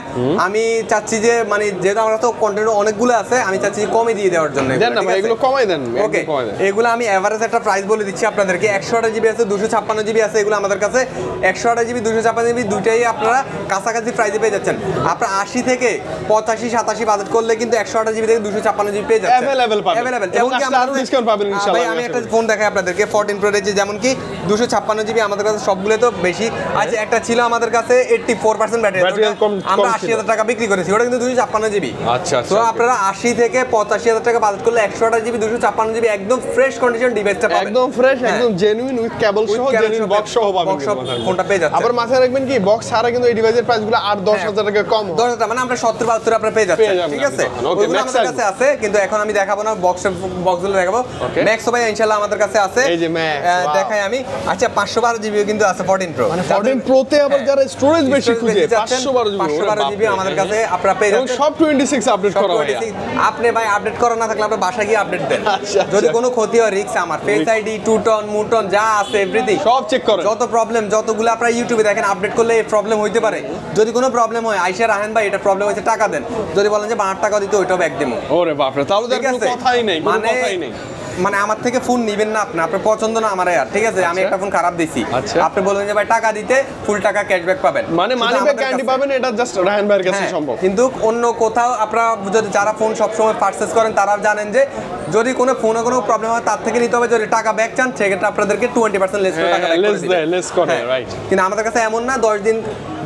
আমি চাচ্ছি যে মানে যেহেতু আমরা তো কন্টেন্ট অনেকগুলো আছে, আমি চাচ্ছি কমে দিয়ে দেওয়ার জন্য। দেন না ভাই, এগুলো কমাই দেন। ওকে, এগুলো আমি এভারেজ একটা প্রাইস বলে দিচ্ছি আপনাদেরকে। 128 জিবি আছে, 256 জিবি আছে, এগুলো আমাদের কাছে 128 জিবি 256 জিবি দুইটাই আপনারা কাছাকাছি প্রাইসে পেয়ে যাচ্ছেন। আপনারা 80 থেকে 85 87 বাজেট করলে কিন্তু 128 জিবি থেকে 256 জিবি পেয়ে যাচ্ছেন, अवेलेबल পাবেন। যেমন কি আমরা আরো ডিসকাউন্ট পাবেন ইনশাআল্লাহ। ভাই আমি একটা ফোন দেখাই আপনাদেরকে 14 প্রো যে যেমন কি 256 জিবি আমাদের কাছে সবগুলো তো বেশি আছে। একটা ছিল আমাদের কাছে 84% ব্যাটারি, আমরা 80000 টাকা বিক্রি করেছি, ওটা কিন্তু 256 জিবি। আচ্ছা, তো আপনারা 80 থেকে 85000 টাকা বাজেট করলে 128 জিবি 256 জিবি একদম ফ্রেশ কন্ডিশন ডিভাইসটা পাবেন, একদম ফ্রেশ, একদম জেনুইন উইথ কেবল সহ, জেনুইন বক্স সহ পাবেন ফোনটা পেয়ে যাচ্ছেন। আবার মাথায় রাখবেন কি বক্স ছাড়া কিন্তু এই ডিভাইসের প্রাইসগুলো 8-10,000 টাকা কম, 10,000 টাকা মানে আমরা 70-72 আপনারা পেয়ে যাচ্ছেন, ঠিক আছে? ওইগুলো আমাদের কাছে আছে, কিন্তু এখন আমি দেখাবো না, বক্সগুলো দেখাবো। ম্যাক্স ভাই ইনশাআল্লাহ আমাদের কাছে আছে, এই যে ম্যাক্স দেখাই আমি। আচ্ছা 512 জিবি কিন্তু আছে 14 প্রো, মানে 14 প্রো তে আবার যারা স্টোরেজ বেশি খুঁজে 512 জিবি আমাদের কাছে আপনারা পেয়ে যাচ্ছেন। সব 26 আপডেট করা হয়। আপনি ভাই আপডেট করা না থাকলে আপনি বাসায় গিয়ে আপডেট দেন, যদি কোনো ক্ষতি হয় রিস্ক আমার। ফেস আইডি, টুটন মুটন যা আছে এভরিথিং সব চেক করেন, যত প্রবলেম যতগুলো আপনারা ইউটিউবে দেখেন আপডেট করলে এই প্রবলেম হইতে পারে। যদি কোনো প্রবলেম হয় আইসা রাহেন ভাই এটা প্রবলেম হয়েছে টাকা দেন, যদি বলেন যে 12 টাকা দিতে ওইটাও ব্যাক দেবো। ওরে বাপ রে, তাহলে তো কোনো কথাই নেই, কোনো কথাই নেই। মানে আমার থেকে ফোন নিবেন না আপনি, আপনার পছন্দ না আমার আর, ঠিক আছে? আমি একটা ফোন খারাপ দিছি, আপনি বলবেন যে ভাই টাকা দিতে ফুল টাকা ক্যাশব্যাক পাবেন, মানে মানি ব্যাক গ্যারান্টি পাবেন, এটা জাস্ট রাহান ভাইয়ের কাছে সম্ভব। কিন্তু অন্য কোথাও আপনারা যদি যারা ফোন সবসময় পারচেজ করেন তারা জানেন যে যদি কোনো ফোনে কোনো প্রবলেম হয় তার থেকে নিতে হবে, যদি টাকা ব্যাক চান সেক্ষেত্রে আপনাদেরকে 20% লেস করে টাকা ব্যাক করে দিবেন, রাইট? কিন্তু আমাদের কাছে এমন না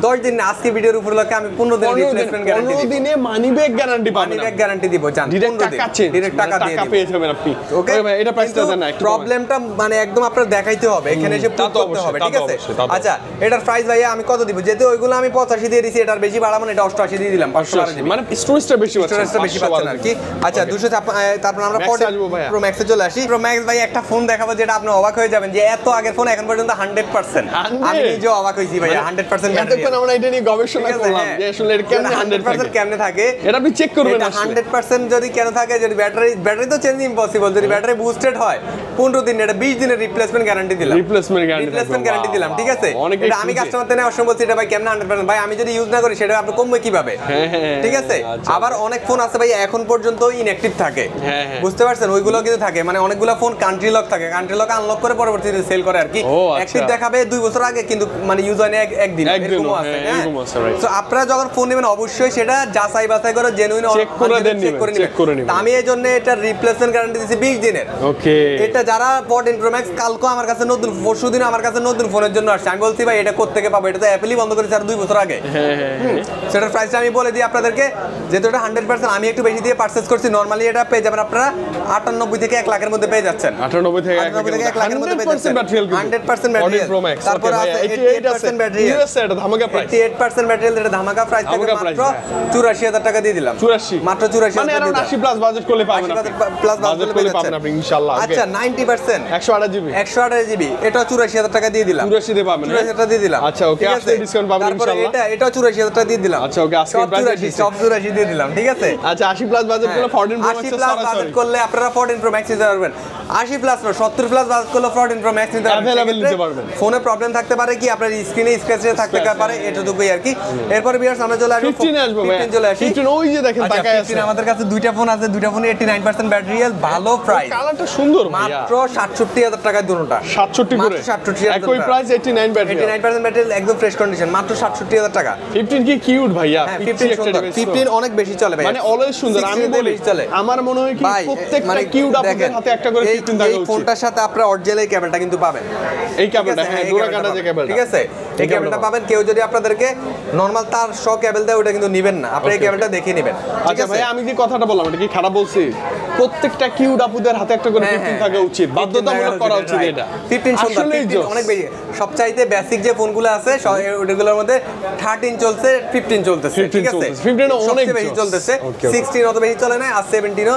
10 দিন না, আজকে ভিডিওর উপর লোকে আমি 15 দিন রিপ্লেসমেন্ট গ্যারান্টি দিব, 15 দিনে মানি ব্যাক গ্যারান্টি পাবেন, মানি ব্যাক গ্যারান্টি দিব, জান ডিরেক্ট টাকা দিয়ে পেয়ে যাবেন আপনি। ওকে ভাই এটা প্রাইসটা জানা একটু, প্রবলেমটা মানে একদম আপনার দেখাইতে হবে, এখানে এসে প্রুফ করতে হবে, ঠিক আছে? আচ্ছা এটার প্রাইস ভাইয়া আমি কত দিব? যেহেতু ওইগুলো আমি 85 দিয়ে দিছি, এটার বেশি বাড়াবো না, এটা 88 দিয়ে দিলাম, 512 জিবি, মানে স্টোরেজটা বেশি পাচ্ছেন আর কি। আচ্ছা 256, তারপর আমরা 14 প্রো ম্যাক্সে চলে আসি। প্রো ম্যাক্স ভাই একটা ফোন দেখাবো যেটা আপনি অবাক হয়ে যাবেন যে এত আগের ফোন এখন পর্যন্ত 100%। আমি নিজে অবাক হইছি ভাইয়া, 100% ব্যাটারি এখন আমরা এটা নিয়ে গবেষণা করলাম যে আসলে এটা কেমনে 100% কেমনে থাকে এটা আপনি চেক করবেন এটা 100% যদি কেন থাকে যদি ব্যাটারি তো চেঞ্জ ইম্পসিবল যদি ব্যাটারি বুস্টেড হয় 15 দিন এটা 20 দিনের রিপ্লেসমেন্ট গ্যারান্টি দিলাম রিপ্লেসমেন্ট গ্যারান্টি দিলাম ঠিক আছে এটা আমি কাস্টমারতে নেওয়ার সময় বলছি এটা ভাই কেমনে 100% ভাই আমি যদি ইউজ না করি সেটা আপনি কমবে কিভাবে ঠিক আছে আবার অনেক ফোন আছে ভাই এখন পর্যন্ত ইনঅ্যাক্টিভ থাকে বুঝতে পারছেন ওইগুলো কিন্তু থাকে মানে অনেকগুলো ফোন কান্ট্রি লক থাকে কান্ট্রি লক আনলক করে পরবর্তীতে সেল করে আর কি অ্যাক্টিভ দেখাবে 2 বছর আগে কিন্তু মানে ইউজ হয় না একদিন এরকমও আছে সো আপনারা যখন ফোন নেবেন অবশ্যই সেটা যাচাই বাছাই করে জেনুইন চেক করে নেবেন আমি এই জন্য এটা রিপ্লেসমেন্ট গ্যারান্টি দিছি 20 দিনের ওকে এটা যারা 14 প্রো ম্যাক্স কালকে আমার কাছে নতুন পরশুদিন আমার কাছে নতুন ফোনের জন্য আসছে আমি বলছি ভাই এটা কোথা থেকে পাবো এটা তো অ্যাপলই বন্ধ করেছে আর 2 বছর আগে সেটার প্রাইসটা আমি বলে দিই আপনাদেরকে যেহেতু এটা 100% আমি একটু বেশি দিয়ে পারচেজ করছি নরমালি এটা পেয়ে যাবেন আপনারা 98 থেকে 1 লাখের মধ্যে পেয়ে যাচ্ছেন 98 থেকে 1 লাখের মধ্যে পেয়ে যাচ্ছেন 100% ব্যাটারি প্রো ম্যাক্স তারপর আছে 88% ব্যাটারি ইউএস এটা ধামাকা প্রাইস 88% ব্যাটারি এটা ধামাকা প্রাইস থেকে মাত্র 84000 টাকা দিয়ে দিলাম 84 মাত্র 84 মানে around 80 প্লাস বাজেট করলে পাবেন আপনি প্লাস বাজেট করলে পাবেন আপনি ইনশাআল্লাহ আচ্ছা 90% 128 জিবি 128 জিবি এটা 84000 টাকা দিয়ে দিলাম 84 দিয়ে পাবেন 84000 টাকা দিয়ে দিলাম আচ্ছা ওকে আজকে ডিসকাউন্ট পাবেন ইনশাআল্লাহ এটা 84000 টাকা দিয়ে দিলাম আচ্ছা ওকে আজকে সব 84 দিয়ে দিলাম ঠিক আছে আচ্ছা 80 প্লাস বাজেট করলে 14 প্রো ম্যাক্স 80 প্লাস বাজেট করলে আপনারা 14 প্রো ম্যাক্স নিতে পারবেন 80 প্লাস 70 প্লাস বাজেট করলে 14 প্রো ম্যাক্স নিতে পারবেন ফোনে প্রবলেম থাকতে পারে কি আপনার স্ক্রিনে স্ক্র্যাচ থাকতে পারে এতটুকুই আর কি এরপর ভিউয়ার্স আমরা চলে আসবো 15 আসবো ভাই 15 চলে আসি 15 ওই যে দেখেন তাকায় আছে 15 আমাদের কাছে দুইটা ফোন আছে দুইটা ফোনে 89% ব্যাটারি হেলথ ভালো প্রাইস কালারটা সুন্দর মাত্র 67000 টাকা দুটোটা 67 করে 67000 একই প্রাইস 89 ব্যাটারি 89% ব্যাটারি একদম ফ্রেশ কন্ডিশন মাত্র 67000 টাকা 15 কি কিউট ভাইয়া 15 অনেক বেশি চলে ভাই মানে অলওয়েজ সুন্দর আমি বলি আমার মনে হয় কি প্রত্যেকটা কিউট আপনাদের হাতে একটা করে 15 থাকা উচিত এই ফোনটার সাথে আপনারা অরিজিনাল এই ক্যামেরাটা কিন্তু পাবেন এই ক্যামেরাটা হ্যাঁ ডোরা কাটা যে ক্যামেরাটা ঠিক আছে এই ক্যামেরাটা পাবেন কেউ যদি আপনাদেরকে নরমাল তার শো কেবল দেয় ওটা কিন্তু নেবেন না আপনি এই ক্যামেরাটা দেখে নেবেন আচ্ছা ভাই আমি যে কথাটা বললাম এটা কি খারাপ বলছি প্রত্যেকটা কিউট আপুদের হাতে একটা করে 15 থাকা উচিত বাধ্যতামূলক করা উচিত এটা 15 সুন্দর 15 অনেক বেশি সবচাইতে বেসিক যে ফোনগুলো আছে ওগুলোর মধ্যে 13 চলছে 15 চলতেছে ঠিক আছে 15 অনেক বেশি চলতেছে 16 অত বেশি চলে না আর 17 ও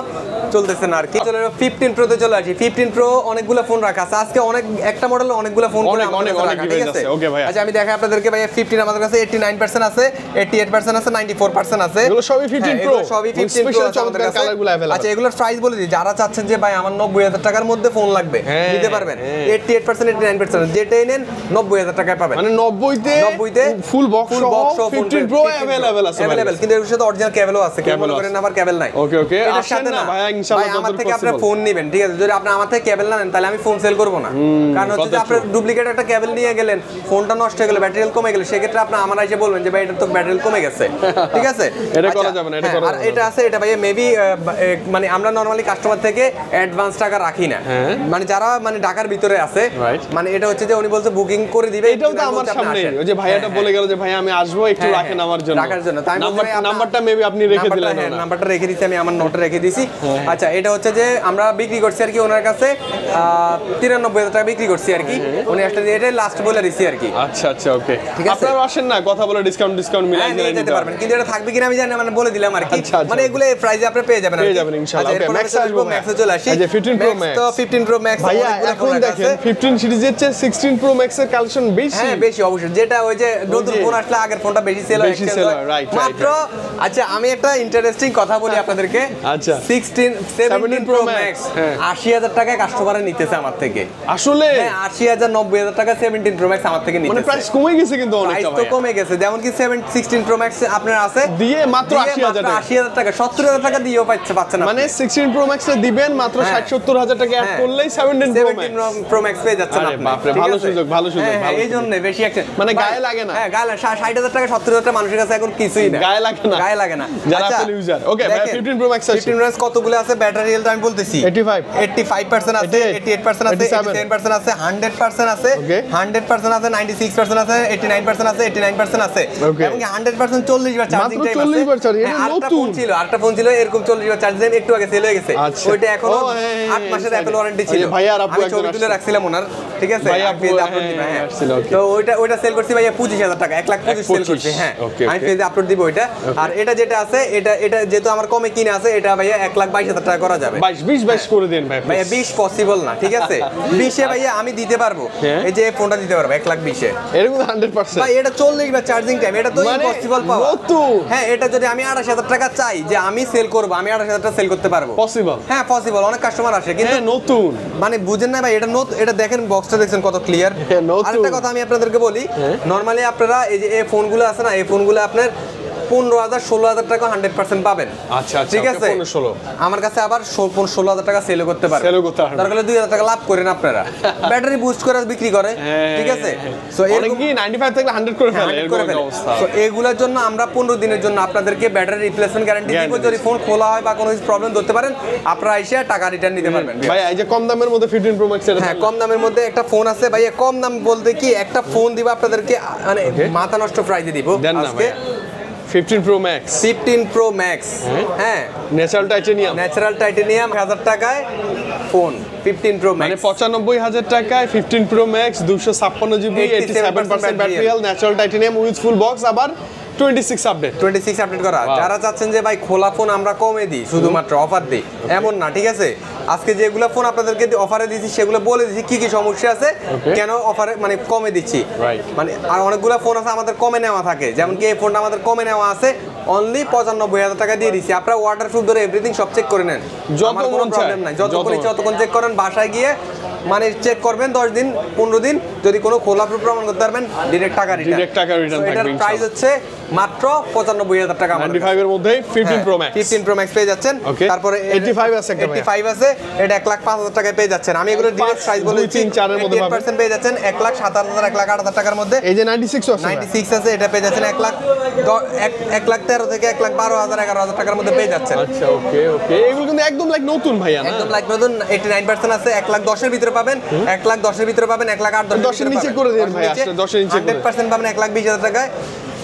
চলতেছে না আর কি চলে 15 প্রো তে চলে আসি 15 প্রো অনেকগুলো ফোন রাখা আছে আজকে অনেক একটা মডেলে অনেকগুলো ফোন করে আমাদের কাছে রাখা ঠিক আছে ওকে ভাই আচ্ছা আমি দেখাই আপনাদেরকে ভাই 15 আমাদের কাছে 89% আছে 88% আছে 94% আছে এগুলো সবই 15 প্রো সবই 15 প্রো আমাদের কাছে কালারগুলো अवेलेबल আচ্ছা এগুলোর প্রাইস বলে দিই যারা চাচ্ছেন যে ভাই আমার 90000 টাকার মধ্যে ফোন লাগবে নিতে পারবেন 88% 89% যেটাই নেন 90000 টাকায় পাবেন মানে 90 তে ফুল বক্স সহ 15 প্রো अवेलेबल আছে अवेलेबल কিন্তু এর সাথে অরিজিনাল কেবলও আছে কেবল করেন না আবার কেবল নাই ওকে ওকে এটার সাথে না ভাই ইনশাআল্লাহ আমার থেকে আপনি ফোন নেবেন ঠিক আছে যদি আপনি আমার থেকে কেবল না নেন তাহলে আমি ফোন সেল করব না কারণ হচ্ছে যে আপনি ডুপ্লিকেট একটা কেবল নিয়ে গেলেন ফোনটা নষ্ট হয়ে গেল ব্যাটারি কমে গেল সেক্ষেত্রে আপনি আমার এসে বলবেন যে ভাই এটা তো ব্যাটারি কমে গেছে ঠিক আছে এটা করা যাবে না এটা করা আর এটা আছে এটা ভাই মেবি মানে আমরা নরমালি কাস্টমার থেকে অ্যাডভান্স টাকা রাখি না মানে যারা মানে ঢাকার ভিতরে আছে মানে এটা হচ্ছে যে উনি বলছে বুকিং করে দিবে এটাও তো আমার সামনে ওই যে ভাইয়াটা বলে গেল যে ভাই আমি আসবো একটু রাখেন আমার জন্য রাখার জন্য তাই নাম্বারটা মেবি আপনি রেখে দিলেন না নাম্বারটা রেখে দিয়েছি আমি আমার নোটে রেখে দিয়েছি আচ্ছা এটা হচ্ছে যে আমরা বিক্রি করছি আর কি ওনার কাছে 93000 টাকা বিক্রি করছি আর কি উনি একটা এটাই লাস্ট বলে দিয়েছি আর কি আচ্ছা আচ্ছা ওকে আপনারা আসেন না কথা বলে ডিসকাউন্ট মিলাই নিতে পারবেন কিন্তু এটা থাকবে কিনা আমি জানি না মানে বলে দিলাম আর কি মানে এগুলো এই প্রাইসে আপনি পেয়ে যাবেন ইনশাআল্লাহ ওকে ম্যাক্স আসবে ম্যাক্সে চলে আসি এই যে 15 প্রো ম্যাক্স তো 15 প্রো ম্যাক্স ভাইয়া এখন দেখেন 15 সিরিজের চেয়ে 16 প্রো ম্যাক্স এর কালেকশন বেশি হ্যাঁ বেশি অবশ্যই যেটা ওই যে নতুন ফোন আসলে আগের ফোনটা বেশি সেল হয় রাইট মাত্র আচ্ছা আমি একটা ইন্টারেস্টিং কথা বলি আপনাদেরকে আচ্ছা 17 প্রো ম্যাক্স 80000 টাকায় কাস্টমারে নিতেছে আমার থেকে আসলে হ্যাঁ 80000 90000 টাকা 17 প্রো ম্যাক্স আমার থেকে নিতেছে মানে প্রাইস কমে গেছে কিন্তু অনেকটা প্রাইস তো কমে গেছে যেমন কি 16 প্রো ম্যাক্স আপনার আছে দিয়ে মাত্র 80000 টাকা 70000 টাকা দিয়েও পাচ্ছেন মানে 16 প্রো ম্যাক্স এ দিবেন মাত্র 60-70 টাকা অ্যাড করলেই 17 প্রো ম্যাক্স পেয়ে যাচ্ছেন আপনি বাপ রে ভালো সুযোগ ভালো এই জন্য বেশি একটা মানে গায়ে লাগে না হ্যাঁ গায়ে লাগে 60000 টাকা 70000 টাকা মানুষের কাছে এখন কিছুই না গায়ে লাগে না যারা আপেল ইউজার ওকে ভাই 15 প্রো ম্যাক্স 15 প্রো ম্যাক্স কতগুলো আছে ব্যাটারি হেলথ আমি বলতেছি 85% আছে 88% আছে 87% আছে 100% আছে 100% আছে 96% আছে 89% আছে 89% আছে এবং 100% 40 বার চার্জিং টাইম আছে 40 বার চার্জিং এটা নতুন আরেকটা ফোন ছিল এরকম 40 বার চার্জিং টাইম একটু আগে সেল হয়ে গেছে ওইটা এখনো 8 মাসের অ্যাপল ওয়ারেন্টি ছিল ভাই আর আপু আমি ছবি তুলে রাখছিলাম ওনার ঠিক আছে ভাই আপু আপলোড দিবা হ্যাঁ তো ওইটা সেল করছি ভাইয়া 25000 টাকা 1,25,000 সেল করছি হ্যাঁ আমি পেজে আপলোড দিব ওইটা আর এটা যেটা আছে এটা যেহেতু আমার কমে কিনে আছে এটা ভাইয়া 1,22,000 টাকা করা যাবে 22 করে দেন ভাই ভাইয়া 20 পসিবল না ঠিক আছে 20 এ ভাইয়া আমি দিতে পারবো এই যে ফোনটা দিতে পারবো 1,20,000 এরকম 100% ভাই এটা 40 বার চার্জিং টাইম, এটা তো ইম্পসিবল পাওয়া। নতুন হ্যাঁ, এটা যদি আমি 28,000 টাকা চাই যে আমি সেল করব, আমি 28,000 টাকা সেল করতে পারবো। পসিবল? হ্যাঁ পসিবল, অনেক কাস্টমার আসে কিন্তু নতুন মানে বুঝেন না ভাই, এটা নতুন। এটা দেখেন বক্সটা দেখছেন কত ক্লিয়ার। নতুন। আরেকটা কথা আমি আপনাদেরকে বলি, নরমালি আপনারা এই যে এই ফোনগুলো আছে না, এই ফোনগুলো আপনার 15,000-16,000 টাকা 100% পাবেন। আচ্ছা আচ্ছা, ঠিক আছে। 15-16 আমার কাছে আবার 16,000 টাকা সেল করতে পারবেন। সেল করতে পারবেন, দরকার হলে 2,000 টাকা লাভ করেন আপনারা। ব্যাটারি বুস্ট করে বিক্রি করে, ঠিক আছে। সো অনেক কি 95 থেকে 100 করে ফেলে, এরকম অবস্থা। সো এগুলোর জন্য আমরা 15 দিনের জন্য আপনাদেরকে ব্যাটারি রিপ্লেসমেন্ট গ্যারান্টি দিব। যদি ফোন খোলা হয় বা কোনো প্রবলেম ধরতে পারেন, আপনারা এসে টাকা রিটার্ন নিতে পারবেন। ভাই এই যে কম দামের মধ্যে 15 প্রো ম্যাক্স, হ্যাঁ কম দামের মধ্যে একটা ফোন আছে ভাই। কম দাম বলতে কি, একটা ফোন দিব আপনাদেরকে মানে মাথা নষ্ট প্রাইসে দিব আজকে। 15 প্রো ম্যাক্স, 15 প্রো ম্যাক্স, হ্যাঁ ন্যাচারাল টাইটানিয়াম, 1000 টাকায় ফোন 15 প্রো মানে ম্যাক্স। 95,000 টাকায় 15 pro max, 256 GB, 87% battery health, natural titanium with full box, আবার 26 আপডেট করা। যারা চাচ্ছেন যে ভাই খোলা ফোন আমরা কমে দিই, শুধুমাত্র অফার দিই, এমন না, ঠিক আছে। আজকে যেগুলো ফোন আপনাদেরকে অফারে দিচ্ছি সেগুলো বলে দিচ্ছি কি কি সমস্যা আছে, কেন অফারে মানে কমে দিচ্ছি। মানে আর অনেকগুলো ফোন আছে আমাদের কমে নেওয়া থাকে, যেমন কি এই ফোনটা আমাদের কমে নেওয়া আছে অনলি 95,000 টাকা দিয়ে দিচ্ছি। আপনারা ওয়াটার প্রুফ ধরে এভরিথিং সব চেক করে নেন, আমার কোনো প্রবলেম নাই। যতক্ষণ চেক করেন, বাসায় গিয়ে মানে চেক করবেন 10 দিন 15 দিন, যদি কোনো খোলা প্রুফ প্রমাণ করতে পারবেন ডিরেক্ট টাকা রিটার্ন থাকবে। এটার প্রাইস হচ্ছে মাত্র 95,000 টাকা। 95 এর মধ্যে 15 প্রো ম্যাক্স, 15 প্রো ম্যাক্স পেয়ে যাচ্ছেন। তারপরে 85 আছে, 85 আছে, এটা 1,05,000 টাকায় পেয়ে যাচ্ছেন। আমি এগুলো ডিরেক্ট প্রাইস বলেছি, 4 এর মধ্যে 8% পেয়ে যাচ্ছেন 1,07,000 1,08,000 টাকার মধ্যে। এই যে 96 আছে, 96 আছে, এটা পেয়ে যাচ্ছেন 1,13,000 থেকে 1,12,000 11,000 টাকার মধ্যে পেয়ে যাচ্ছেন। আচ্ছা ওকে ওকে, এগুলো কিন্তু একদম লাইক নতুন ভাইয়া, না একদম লাইক নতুন। 89% আছে, 1,10,000 এর ভিতরে পাবেন, 1,10,000 এর ভিতরে পাবেন, 1,08,000 10 এর নিচে করে দেন ভাই, আসলে 10 এর নিচে 100% পাবেন 1,20,000 টাকায়,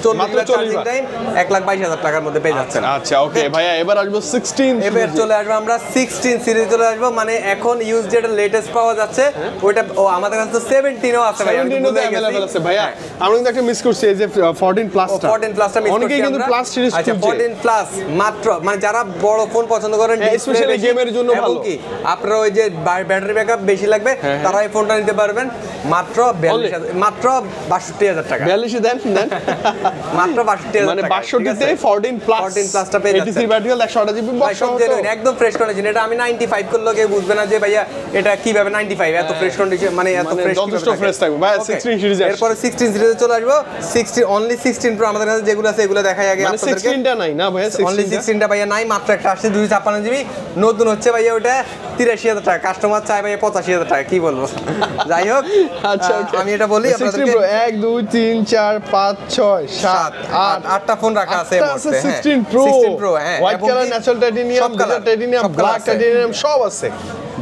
40 টাইম 1,22,000 টাকার মধ্যে পেয়ে যাচ্ছেন। আচ্ছা ওকে ভাইয়া, এবার আসবো 16, এবার চলে আসবো আমরা 16 সিরিজ চলে আসবো। মানে এখন ইউজ যেটা লেটেস্ট পাওয়া যাচ্ছে ওইটা আমাদের কাছে তো 17 ও আছে ভাই, 17 ও अवेलेबल আছে ভাইয়া। আমরা কিন্তু একটা মিস করছি, এই যে 14 প্লাসটা, 14 প্লাসটা মিস করছি। অনেকেই কিন্তু প্লাস সিরিজ আচ্ছা 14 প্লাস মাত্র, মানে যারা বড় ফোন পছন্দ করেন, স্পেশালি গেমের জন্য ভালো, কি আপনারা ওই যে ব্যাটারি ব্যাকআপ বেশি লাগবে, তারা এই ফোনটা নিতে পারবেন মাত্র 62,000 টাকা। 42 দেন মাত্র 62,000 মানে টাকা। 62 তে 14 প্লাসটা পেয়ে যাচ্ছেন, 83 ব্যাটারি হেলথ, 108 জিবি বক্স, একদম ফ্রেশ কন্ডিশন। এটা আমি 95 করলে কেউ বুঝবে না যে ভাইয়া এটা কিভাবে 95 এত ফ্রেশ কন্ডিশন, মানে এত ফ্রেশ যথেষ্ট ফ্রেশ থাকবে ভাই। 16 সিরিজ, এরপর 16 সিরিজে চলে আসবো। 16 অনলি 16 প্রো আমাদের কাছে যেগুলো আছে এগুলো দেখাই আগে আপনাদেরকে। 16টা নাই না ভাইয়া, অনলি 16টা ভাইয়া নাই, মাত্র একটা আসছে 256 জিবি। নতুন হচ্ছে ভাইয়া ওটা 83,000 টাকা, কাস্টমার চায় ভাইয়া 85,000 টাকা, কি বলবো। যাই হোক, আচ্ছা আমি এটা বলি আপনাদেরকে, 1 2 3 4 5 6 7 8 8টা ফোন রাখা আছে এই মুহূর্তে। 16 প্রো, 16 প্রো, হ্যাঁ, white colour, natural titanium, digital titanium, black titanium সব আছে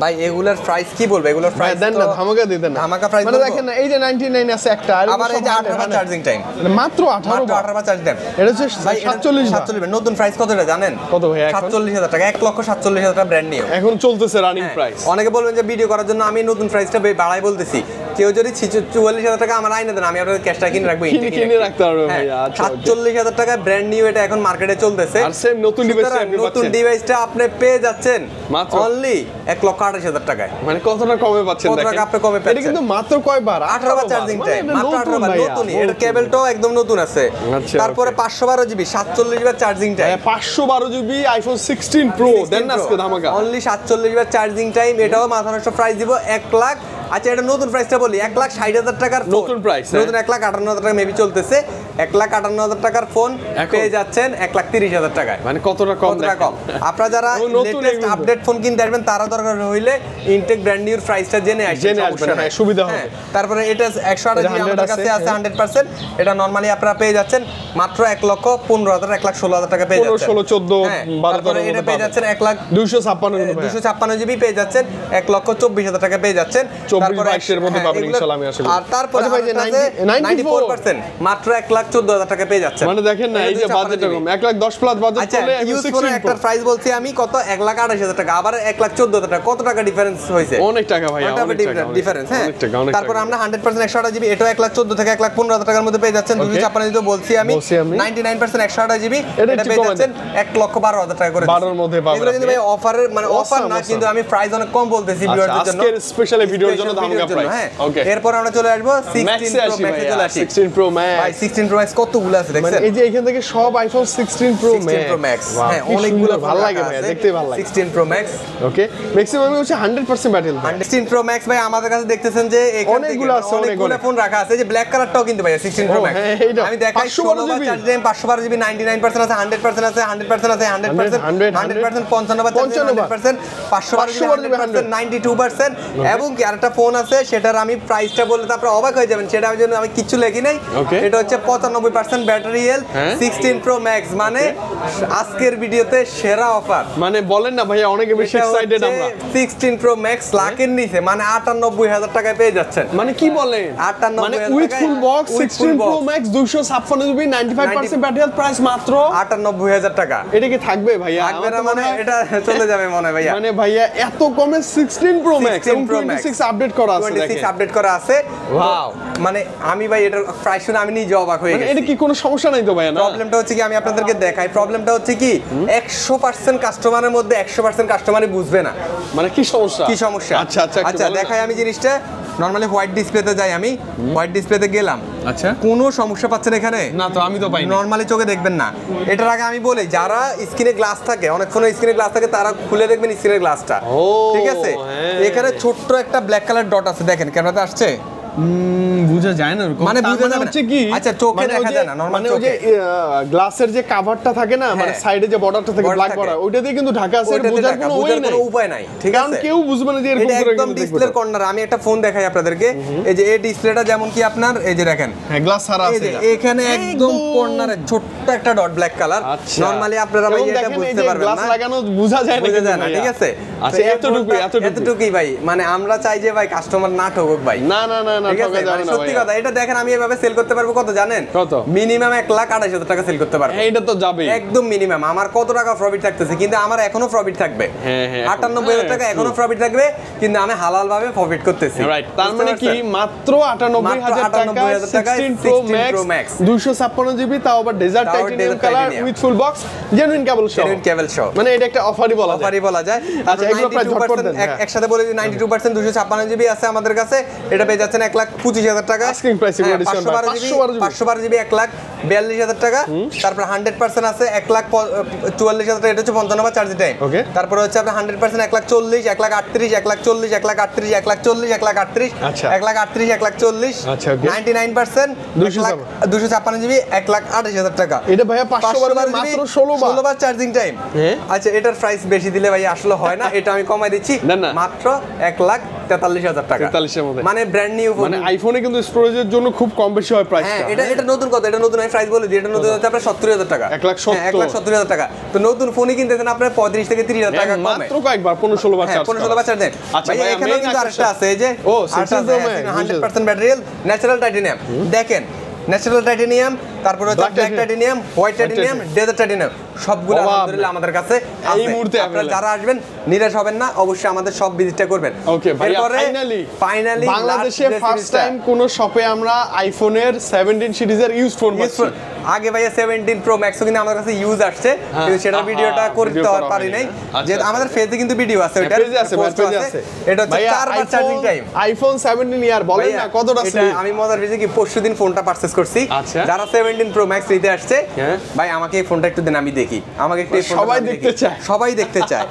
ভাই। এগুলার প্রাইস কি বলবো, এগুলোর প্রাইস দেন না, ধামাকা দিয়ে দেন না, ধামাকা প্রাইস মানে দেখেন না, এই যে 99 আছে একটা, আর আবার এই যে 18 বার চার্জিং টাইম, মাত্র 18 চার্জিং টাইম। এটা হচ্ছে 47 নতুন প্রাইস কত এটা জানেন? কত ভাই এখন? 47,000 টাকা, 1,47,000 টাকা ব্র্যান্ড নিউ এখন চলতেছে রানিং প্রাইস। অনেকে বলবেন যে ভিডিও করার জন্য আমি নতুন প্রাইসটা বাড়াই বলতেছি। কেউ যদি 44,000 টাকা আমার আইনা দেন, আমি আপনাদের ক্যাশটা কিনে রাখবো, কিনে রাখতে পারবে ভাই। আচ্ছা 47,000 টাকা ব্র্যান্ড নিউ, এটা এখন মার্কেটে চলতেছে। আর সেম নতুন ডিভাইসটা আপনি নতুন ডিভাইসটা আপনি পেয়ে যাচ্ছেন মাত্র অনলি 1,28,000 টাকায়। মানে কতটা কমে পাচ্ছেন দেখেন, কতটা আপনি কমে পাচ্ছেন। এটা কিন্তু মাত্র কয়বার 18 বার চার্জিং টাইম, মাত্র 18 বার নতুনই। এর কেবলটাও একদম নতুন আছে। তারপরে 512 জিবি 47 বার charging time, 512 GB iPhone 16 pro দেন না আজকে ধামাকা, অনলি 47 বার চার্জিং টাইম। এটাও মাথা নষ্ট প্রাইস দিব 1 লাখ। আচ্ছা এটা নতুন প্রাইসটা বলি, 1,60,000 টাকার নতুন প্রাইস, নতুন 1,58,000 টাকা মেবি চলতেছে। 1,58,000 টাকার ফোন পেয়ে যাচ্ছেন 1,30,000 টাকায়। মানে কতটা কম। আপনারা যারা লেটেস্ট আপডেট ফোন কিনতে আসবেন তারা দরকার হইলে ইনটেক ব্র্যান্ড নিউর প্রাইসটা জেনে আসবেন, হ্যাঁ সুবিধা হবে। তারপরে এটা 108 জিবি আমাদের কাছে আছে 100%। এটা নরমালি আপনারা পেয়ে যাচ্ছেন মাত্র 1,15,000 1,16,000 টাকা পেয়ে যাচ্ছেন, 16 14 12 তারপরে এটা পেয়ে যাচ্ছেন 256 জিবি পেয়ে যাচ্ছেন 1,24,000 টাকা পেয়ে যাচ্ছেন। 24-22 এর মধ্যে পাবেন ইনশাআল্লাহ, আমি আশা করি। আর তারপরে ভাই যে 94% মাত্র 1,00,000 1,14,000 টাকা পেয়ে যাচ্ছেন। মানে দেখেন না এই যে বাজেট এরকম 1,10,000 প্লাস বাজেট করলে ইউজ ফোনের একটা প্রাইস বলছি আমি কত 1,28,000 টাকা, আবার 1,14,000 টাকা, কত টাকা ডিফারেন্স হয়েছে? অনেক টাকা ভাই, অনেক টাকা ডিফারেন্স। হ্যাঁ, তারপর আমরা 100% 128 জিবি এটা 1,14,000 থেকে 1,15,000 টাকার মধ্যে পেয়ে যাচ্ছেন। 256 জিবি বলছি আমি 99% 128 জিবি এটা পেয়ে যাচ্ছেন 1,12,000 টাকা করে 12 এর মধ্যে পাবেন। এগুলো কিন্তু ভাই অফারের মানে অফার না, কিন্তু আমি প্রাইস অনেক কম বলতেছি ভিউয়ারদের জন্য, আজকের স্পেশাল ভিডিওর জন্য ধামাকা প্রাইস। ওকে, এরপর আমরা চলে আসবো 16 প্রো ম্যাক্সে চলে আসি। 16 প্রো ম্যাক্স ভাই 16 প্রো ম্যাক্স কতগুলো আছে দেখছেন? এই যে এখান থেকে সব আইফোন 16 প্রো ম্যাক্স। হ্যাঁ, অনেকগুলো ভালো লাগে ভাই, দেখতে ভালো লাগে। 16 প্রো ম্যাক্স ওকে, ম্যাক্সিমাম হচ্ছে 100% ব্যাটারি। 16 প্রো ম্যাক্স ভাই আমাদের কাছে দেখতেছেন যে এখানে অনেকগুলো ফোন রাখা আছে, যে ব্ল্যাক কালারটাও কিন্তু ভাই 16 প্রো ম্যাক্স। আমি দেখাই 16 চার্জ টাইম 512 জিবি 99% আছে, 100% আছে, 100% আছে, 100% 100% 95% 512 জিবি 92%। এবং কি আরেকটা ফোন আছে সেটার আমি প্রাইসটা বললে তো আপনারা অবাক হয়ে যাবেন, সেটার জন্য আমি কিছু লিখি নাই। এটা হচ্ছে 95% ব্যাটারি হেলথ 16 প্রো ম্যাক্স, মানে আজকের ভিডিওতে সেরা অফার। মানে বলেন না ভাই, অনেকে বেশি এক্সাইটেড আমরা। 16 প্রো ম্যাক্স লাখের নিচে মানে 98,000 টাকায় পেয়ে যাচ্ছেন। মানে কি বলেন, 98,000 মানে with full box 16 pro max 256 GB 95% battery health, price মাত্র 98,000 টাকা। এটা কি থাকবে ভাইয়া? থাকবে না মানে এটা চলে যাবে মনে ভাইয়া। মানে ভাইয়া এত কমে 16 প্রো ম্যাক্স এবং 26 আপডেট করা আছে, 26 আপডেট করা আছে। ওয়াও, মানে আমি ভাই এটার প্রাইস শুনে আমি নিজে অবাক হয়ে গেছি। এটা কি কোনো সমস্যা নাই তো ভাইয়া? না, প্রবলেমটা হচ্ছে কি আমি আপনাদেরকে দেখাই, প্রবলেমটা হচ্ছে কি 100% কাস্টমারের মধ্যে 100% কাস্টমারই বুঝবে না। মানে কি সমস্যা? কি সমস্যা? আচ্ছা আচ্ছা আচ্ছা দেখাই আমি জিনিসটা। নরমালি হোয়াইট ডিসপ্লেতে যাই, আমি হোয়াইট ডিসপ্লেতে গেলাম, আচ্ছা কোনো সমস্যা পাচ্ছেন এখানে? না তো, আমি তো পাই না। নরমালি চোখে দেখবেন না। এটার আগে আমি বলি, যারা স্ক্রিনে গ্লাস থাকে, অনেক ফোনে স্ক্রিনে গ্লাস থাকে, তারা খুলে দেখবেন স্ক্রিনের গ্লাসটা, ঠিক আছে? এখানে ছোট্ট একটা ব্ল্যাক কালার ডট আছে, দেখেন ক্যামেরাতে আসছে? বুঝা যায় না, মানে বুঝা যাবে হচ্ছে কি, আচ্ছা চোখে দেখা যায় না, নরমাল মানে ওই যে গ্লাসের যে কভারটা থাকে না, মানে সাইডে যে বর্ডারটা থাকে ব্ল্যাক বর্ডার, ওইটা দিয়ে কিন্তু ঢাকা আছে, বোঝার কোনো উপায় নাই, ঠিক আছে? কারণ কেউ বুঝবে না যে এরকম করে একদম ডিসপ্লের কর্নার। আমি একটা ফোন দেখাই আপনাদেরকে, এই যে এই ডিসপ্লেটা যেমন কি আপনার এই যে দেখেন, হ্যাঁ গ্লাস ছাড়া আছে, এখানে একদম কর্নারে ছোট্ট একটা ডট ব্ল্যাক কালার। নরমালি আপনারা ভাই এটা বুঝতে পারবেন না, গ্লাস লাগানো বোঝা যায় না, ঠিক আছে? আচ্ছা এতটুকুই ভাই, মানে আমরা চাই যে ভাই কাস্টমার না ঠকুক ভাই। না না না না, ঠকা যাবে না। সত্যি কথা, এটা দেখেন আমি এভাবে সেল করতে পারবো কত জানেন? কত? মিনিমাম 1,28,000 টাকা সেল করতে পারবো। এটা তো যাবে একদম মিনিমাম। আমার কত টাকা প্রফিট থাকতেছে, কিন্তু আমার এখনো প্রফিট থাকবে। 98,000 টাকা এখনো প্রফিট থাকবে, কিন্তু আমি হালাল ভাবে প্রফিট করতেছি। রাইট, তার মানে কি মাত্র 98,000 টাকা 16 প্রো ম্যাক্স 256 জিবি, তাও আবার dessert titanium colour with full box, genuine cable show. মানে এটা একটা অফারই বলা যায়। আচ্ছা এগুলো প্রাইস ঝটপট দেন। একসাথে বলে দিই 92% 256 জিবি আছে আমাদের কাছে, এটা পেয়ে যাচ্ছেন 1,25,000 টাকা। আস্কিং প্রাইস এগুলো ডিসকাউন্ট 512 জিবি 1,42,000 টাকা। তারপর 100% আছে 1,44,000 টাকা, এটা হচ্ছে 55 চার্জ টাইম। তারপর হচ্ছে আপনার 100% 1,40,000 1,38,000 1,40,000 1,38,000 1,40,000 1,38,000 1,38,000 1,40,000 99% 256 জিবি 1,28,000 টাকা। এটা ভাইয়া 512 মাত্র 16 বার চার্জিং টাইম। আচ্ছা এটার প্রাইস বেশি দিলে ভাই আসলে হয় না, এটা আমি কমাই দিচ্ছি মাত্র 1,43,000 টাকা। 43 এর মধ্যে, মানে ব্র্যান্ড নিউ ফোন। মানে আইফোনে কিন্তু স্টোরেজের জন্য খুব কম বেশি হয় প্রাইসটা। এটা নতুন কথা, এটা নতুন আমি প্রাইস বলে দিই, এটা নতুন হচ্ছে আপনার 70,000 টাকা, 1,70,000 টাকা। তো নতুন ফোনই কিনতেছেন আপনার 35 থেকে 30,000 টাকা কমে, মাত্র কয়েকবার 15-16 বার চার্জ 15-16 বার চার্জ দেন। আচ্ছা ভাই এখানে কিন্তু আরেকটা আছে, এই যে 100% ব্যাটারি হেলথ ন্যাচারাল টাইটেনিয়াম। দেখেন ন্যাচারাল টাইটেনিয়াম, তারপর হচ্ছে black titanium, white titanium, dessert titanium, সবগুলো আলহামদুলিল্লাহ আমাদের কাছে এই মুহূর্তে আপনারা যারা আসবেন নিরাশ হবেন না, অবশ্যই আমাদের সব ভিজিটটা করবেন। ওকে ভাই, ফাইনালি বাংলাদেশে ফার্স্ট টাইম কোন শপে আমরা আইফোনের 17 সিরিজের ইউজ ফোন পাচ্ছি। আগে ভাইয়া 17 প্রো ম্যাক্সও কিন্তু আমাদের কাছে ইউজ আসছে, কিন্তু সেটা ভিডিওটা করতে পারি নাই, যে আমাদের ফেজে কিন্তু ভিডিও আছে, ওইটা পেজে আছে। এটা হচ্ছে 4 বার চার্জিং টাইম। আইফোন 17 ইয়ার বলেন না কতটা স্লিম। আমি মজার বিষয় কি পরশুদিন ফোনটা পারচেজ করছি, যারা 17 প্রো ম্যাক্স নিতে আসছে, ভাই আমাকে এই ফোনটা একটু দেন, আমি দেখি, আমাকে একটু সবাই দেখতে চায়, সবাই দেখতে চায়।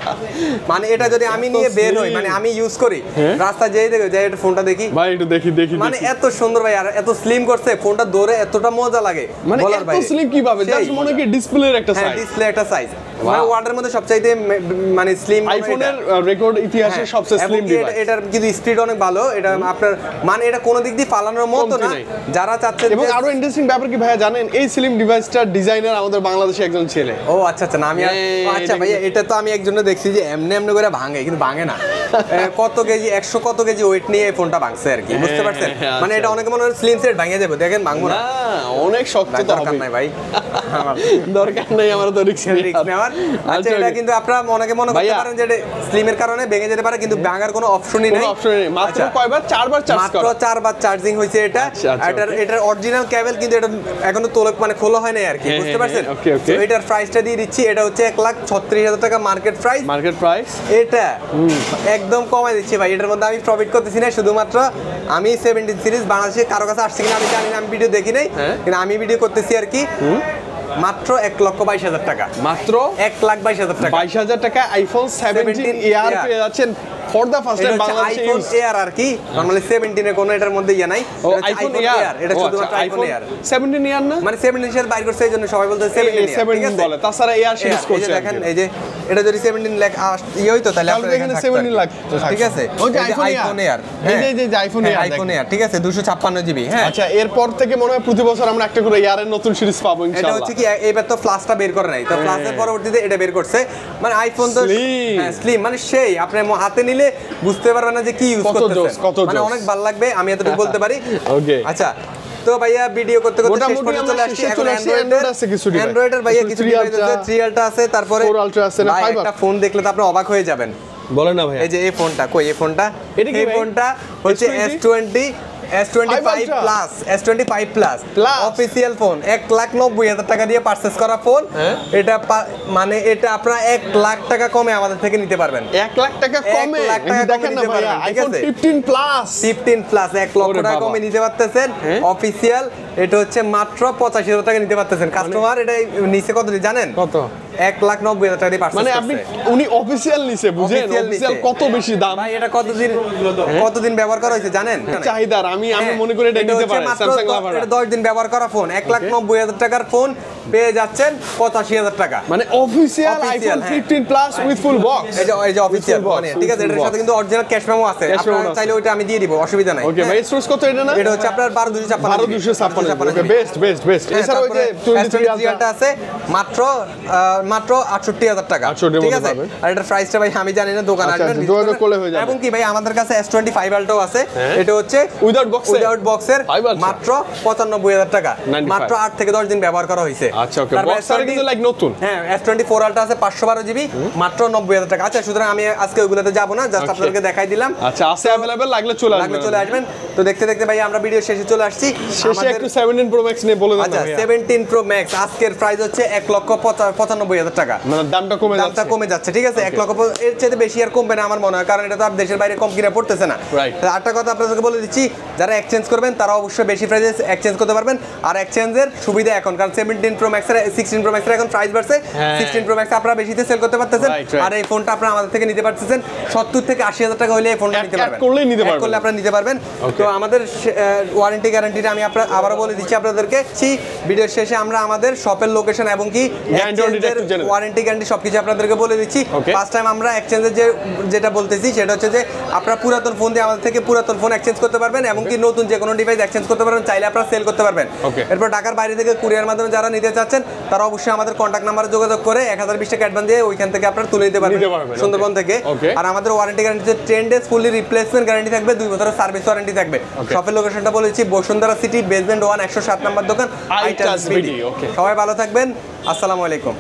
মানে এটা যদি আমি নিয়ে বের হই, মানে আমি ইউজ করি, রাস্তা যেই দেখো যাই একটু ফোনটা দেখি, ভাই একটু দেখি, মানে এত সুন্দর ভাই, আর এত স্লিম করছে ফোনটা, ধরে এতটা মজা লাগে মানে এত স্লিম কিভাবে, জাস্ট মনে কি ডিসপ্লের একটা সাইজ, ডিসপ্লে একটা সাইজ, মানে ওয়ার্ল্ডের মধ্যে সবচাইতে মানে স্লিম আইফোনের রেকর্ড ইতিহাসে সবচেয়ে স্লিম ডিভাইস। এটার কিন্তু স্পিড অনেক ভালো, এটা আপনার মানে এটা কোনো দিক দিয়ে ফালানোর মতো না। যারা চাচ্ছেন, এবং আরো ইন্টারেস্টিং ব্যাপার কি ভাইয়া জানেন এই স্লিম ডিভাইসটার ডিজাইনার আমাদের বাংলাদেশে একজন ছেলে। ও আচ্ছা আচ্ছা, না আমি আচ্ছা ভাইয়া, এটা তো আমি একজনে দেখছি যে এমনি এমনি করে ভাঙে, কিন্তু ভাঙে না। কত কেজি 100 কত কেজি ওয়েট নিয়ে এই ফোনটা ভাঙছে আর কি, বুঝতে পারছেন? মানে এটা অনেকে মনে হয় স্লিম সেট ভাঙিয়ে দেবে, দেখেন ভাঙবো না, অনেক শক্ত তো হবে। নাই ভাই, দরকার নাই আমার তো রিস্ক নেওয়ার। আচ্ছা এটা কিন্তু আপনারা অনেকে মনে করতে পারেন যে এটা স্লিমের কারণে ভেঙে যেতে পারে, কিন্তু ভাঙার কোনো অপশনই নেই। মাত্র কয়বার? 4 বার চার্জ করা, মাত্র 4 বার চার্জিং হইছে এটা। এটার অরিজিনাল কেবল কিন্তু এটা এখনো তোলে মানে খোলা হয় নাই আর কি, বুঝতে পারছেন? তো এটার প্রাইসটা দিয়ে দিচ্ছি, এটা হচ্ছে 1,36,000 টাকা মার্কেট প্রাইস। এটা একদম কমাই দিচ্ছি ভাই, এটার মধ্যে আমি প্রফিট করতেছি না। শুধুমাত্র আমি 17 সিরিজ বাংলাদেশে কারো কাছে আসছে কিনা আমি জানি না, আমি ভিডিও দেখি নাই, কিন্তু আমি ভিডিও করতেছি আর কি। মাত্র 1,22,000 টাকা, মাত্র 1,22,000 টাকা, 22,000 টাকা আইফোন 17 এয়ার পেয়ে যাচ্ছেন ফর দা ফার্স্ট টাইম বাংলাদেশে। আইফোন এয়ার আর কি, নরমালি 17 এর কোনো এটার মধ্যে ইয়া নাই। আইফোন এয়ার, এটা শুধুমাত্র আইফোন এয়ার। 17 এয়ার না, মানে 17 এর বাইর করছে এইজন্য সবাই বলতে 17 বলে, তাছাড়া এয়ার সিরিজ করছে। দেখেন এই যে এটা যদি 17 লাখ ই হইতো তাহলে আপনাদের এখানে 17 লাখ, ঠিক আছে? ওই যে আইফোন এয়ার, এই যে আইফোন এয়ার, ঠিক আছে, 256 জিবি। হ্যাঁ আচ্ছা, এরপর থেকে মনে হয় প্রতি বছর আমরা একটা করে এয়ারের নতুন সিরিজ পাবো ইনশাআল্লাহ। এটা হচ্ছে কি এবার তো ফ্লাশটা বের করে নাই, তো ফ্লাশের পরবর্তীতে এটা বের করছে। মানে আইফোন তো স্লিম, মানে সেই আপনি হাতে নিলে বুঝতে পারবেন না যে কি ইউজ করতেছেন, মানে অনেক ভালো লাগবে, আমি এতটুকু বলতে পারি। ওকে আচ্ছা, তো ভাইয়া ভিডিও করতে করতে শেষ পর্যন্ত চলে আসছি। এখন অ্যান্ড্রয়েডের ভাইয়া কিছু ডিভাইস আছে, 3 আলট্রা আছে, তারপরে 4 আলট্রা আছে না, 5 একটা ফোন দেখলে তো আপনি অবাক হয়ে যাবেন। বলেন না ভাই, এই যে এই ফোনটা, কই এই ফোনটা? এই ফোনটা হচ্ছে S25 plus, S25 plus official phone, 1,90,000 টাকা দিয়ে পারচেজ করা ফোন। এটা মানে এটা আপনারা 1 লাখ টাকা কমে আমাদের থেকে নিতে পারবেন। 1 লাখ টাকা কমে দেখেন না ভাই, আইফোন 15 প্লাস 1 লক্ষ টাকা কমে নিতে পারতেছেন অফিশিয়াল। এটা হচ্ছে মাত্র 85,000 টাকা নিতে পারতেছেন। কাস্টমার এটা নিচে কত জানেন? কত? 1,90,000 টাকা দিয়ে পারচেজ মানে আপনি উনি অফিশিয়াল নিছে, বুঝেন অফিশিয়াল কত বেশি দাম ভাই। এটা কতদিন ব্যবহার করা হয়েছে জানেন? চাহিদার আমি মনে করি এটা নিতে পারে স্যামসাং লাভার। এটা 10 দিন ব্যবহার করা ফোন, 1,90,000 টাকার ফোন পেয়ে যাচ্ছেন 85,000 টাকা, মানে official iPhone 15 plus with full box. এই যে অফিশিয়াল মানে, ঠিক আছে? এটার সাথে কিন্তু অরিজিনাল ক্যাশ মেমো আছে, আপনারা চাইলে ওইটা আমি দিয়ে দিব, অসুবিধা নাই। ওকে ভাই, স্টোরেজ কত এটা না? এটা হচ্ছে আপনার 12,256। ওকে, বেস্ট। এছাড়া ওই যে 23 টা আছে মাত্র 68,000 টাকা, ঠিক আছে? আর এটার প্রাইসটা ভাই আমি জানি না, দোকানে আসবেন যোগাযোগ করলে হয়ে যাবে। এবং কি ভাই আমাদের কাছে S25 আলট্রাও আছে, এটা হচ্ছে উইদাউট বক্সের মাত্র 95,000 টাকা, মাত্র 8 থেকে 10 দিন ব্যবহার করা হয়েছে। আচ্ছা ওকে, বক্সটা কিন্তু লাইক নতুন। হ্যাঁ, S24 আলট্রা আছে 512 জিবি, মাত্র 90,000 টাকা। আচ্ছা, সুতরাং আমি আজকে ওইগুলোতে যাব না, জাস্ট আপনাদেরকে দেখাই দিলাম। আচ্ছা, আছে अवेलेबल, লাগলে চলে আসবেন। তো দেখতে দেখতে ভাই আমরা ভিডিও শেষে চলে আসছি। শেষে একটু 17 প্রো ম্যাক্স নিয়ে বলে দেন। আচ্ছা, 17 প্রো ম্যাক্স আজকের প্রাইস হচ্ছে 1,95,000 টাকা, মানে দামটা কমে যাচ্ছে, ঠিক আছে? 1 লক্ষ, এর চেয়ে বেশি আর কমবে না আমার মনে হয়, কারণ এটা তো আর দেশের বাইরে কম কিনা পড়তেছে না। আরেকটা কথা আপনাদেরকে বলে দিচ্ছি, যারা এক্সচেঞ্জ করবেন তারা অবশ্যই বেশি প্রাইসে এক্সচেঞ্জ করতে পারবেন। আর এক্সচেঞ্জের সুবিধা এখন, কারণ 17 প্রো ম্যাক্স এর 16 প্রো ম্যাক্স এর এখন প্রাইস বাড়ছে, 16 প্রো ম্যাক্স আপনারা বেশিতে সেল করতে পারতেছেন। আর এই ফোনটা আপনারা আমাদের থেকে নিতে পারতেছেন 70 থেকে 80,000 টাকা হলে এই ফোনটা নিতে পারবেন, করলে আপনারা নিতে পারবেন। তো আমাদের ওয়ারেন্টি গ্যারান্টিটা আমি আবারও বলে দিচ্ছি আপনাদেরকে। ভিডিওর শেষে আমরা আমাদের শপের লোকেশন এবং কি ওয়ারেন্টি গ্যারান্টি সবকিছু আপনাদেরকে বলে দিচ্ছি। ফার্স্ট টাইম আমরা এক্সচেঞ্জের যেটা বলতেছি সেটা হচ্ছে যে আপনারা পুরাতন ফোন দিয়ে আমাদের থেকে পুরাতন ফোন এক্সচেঞ্জ করতে পারবেন এবং কি নতুন যে কোনো ডিভাইস এক্সচেঞ্জ করতে পারবেন, চাইলে আপনারা সেল করতে পারবেন। এরপর ঢাকার বাইরে থেকে কুরিয়ার মাধ্যমে যারা নিতে চাচ্ছেন তারা অবশ্যই আমাদের কন্ট্যাক্ট নাম্বারে যোগাযোগ করে 1020 টাকা অ্যাডভান্স দিয়ে ওইখান থেকে আপনারা তুলে নিতে পারবেন সুন্দরবন থেকে। আর আমাদের ওয়ারেন্টি গ্যারান্টি 10 ডেজ ফুলি রিপ্লেসমেন্ট গ্যারান্টি থাকবে, 2 বছরের সার্ভিস ওয়ারেন্টি থাকবে। শপের লোকেশনটা বলেছি, বসুন্ধরা সিটি বেসমেন্ট 1 107 নম্বর দোকান, আইটাস বিডি। সবাই ভালো থাকবেন, আসসালামু আলাইকুম।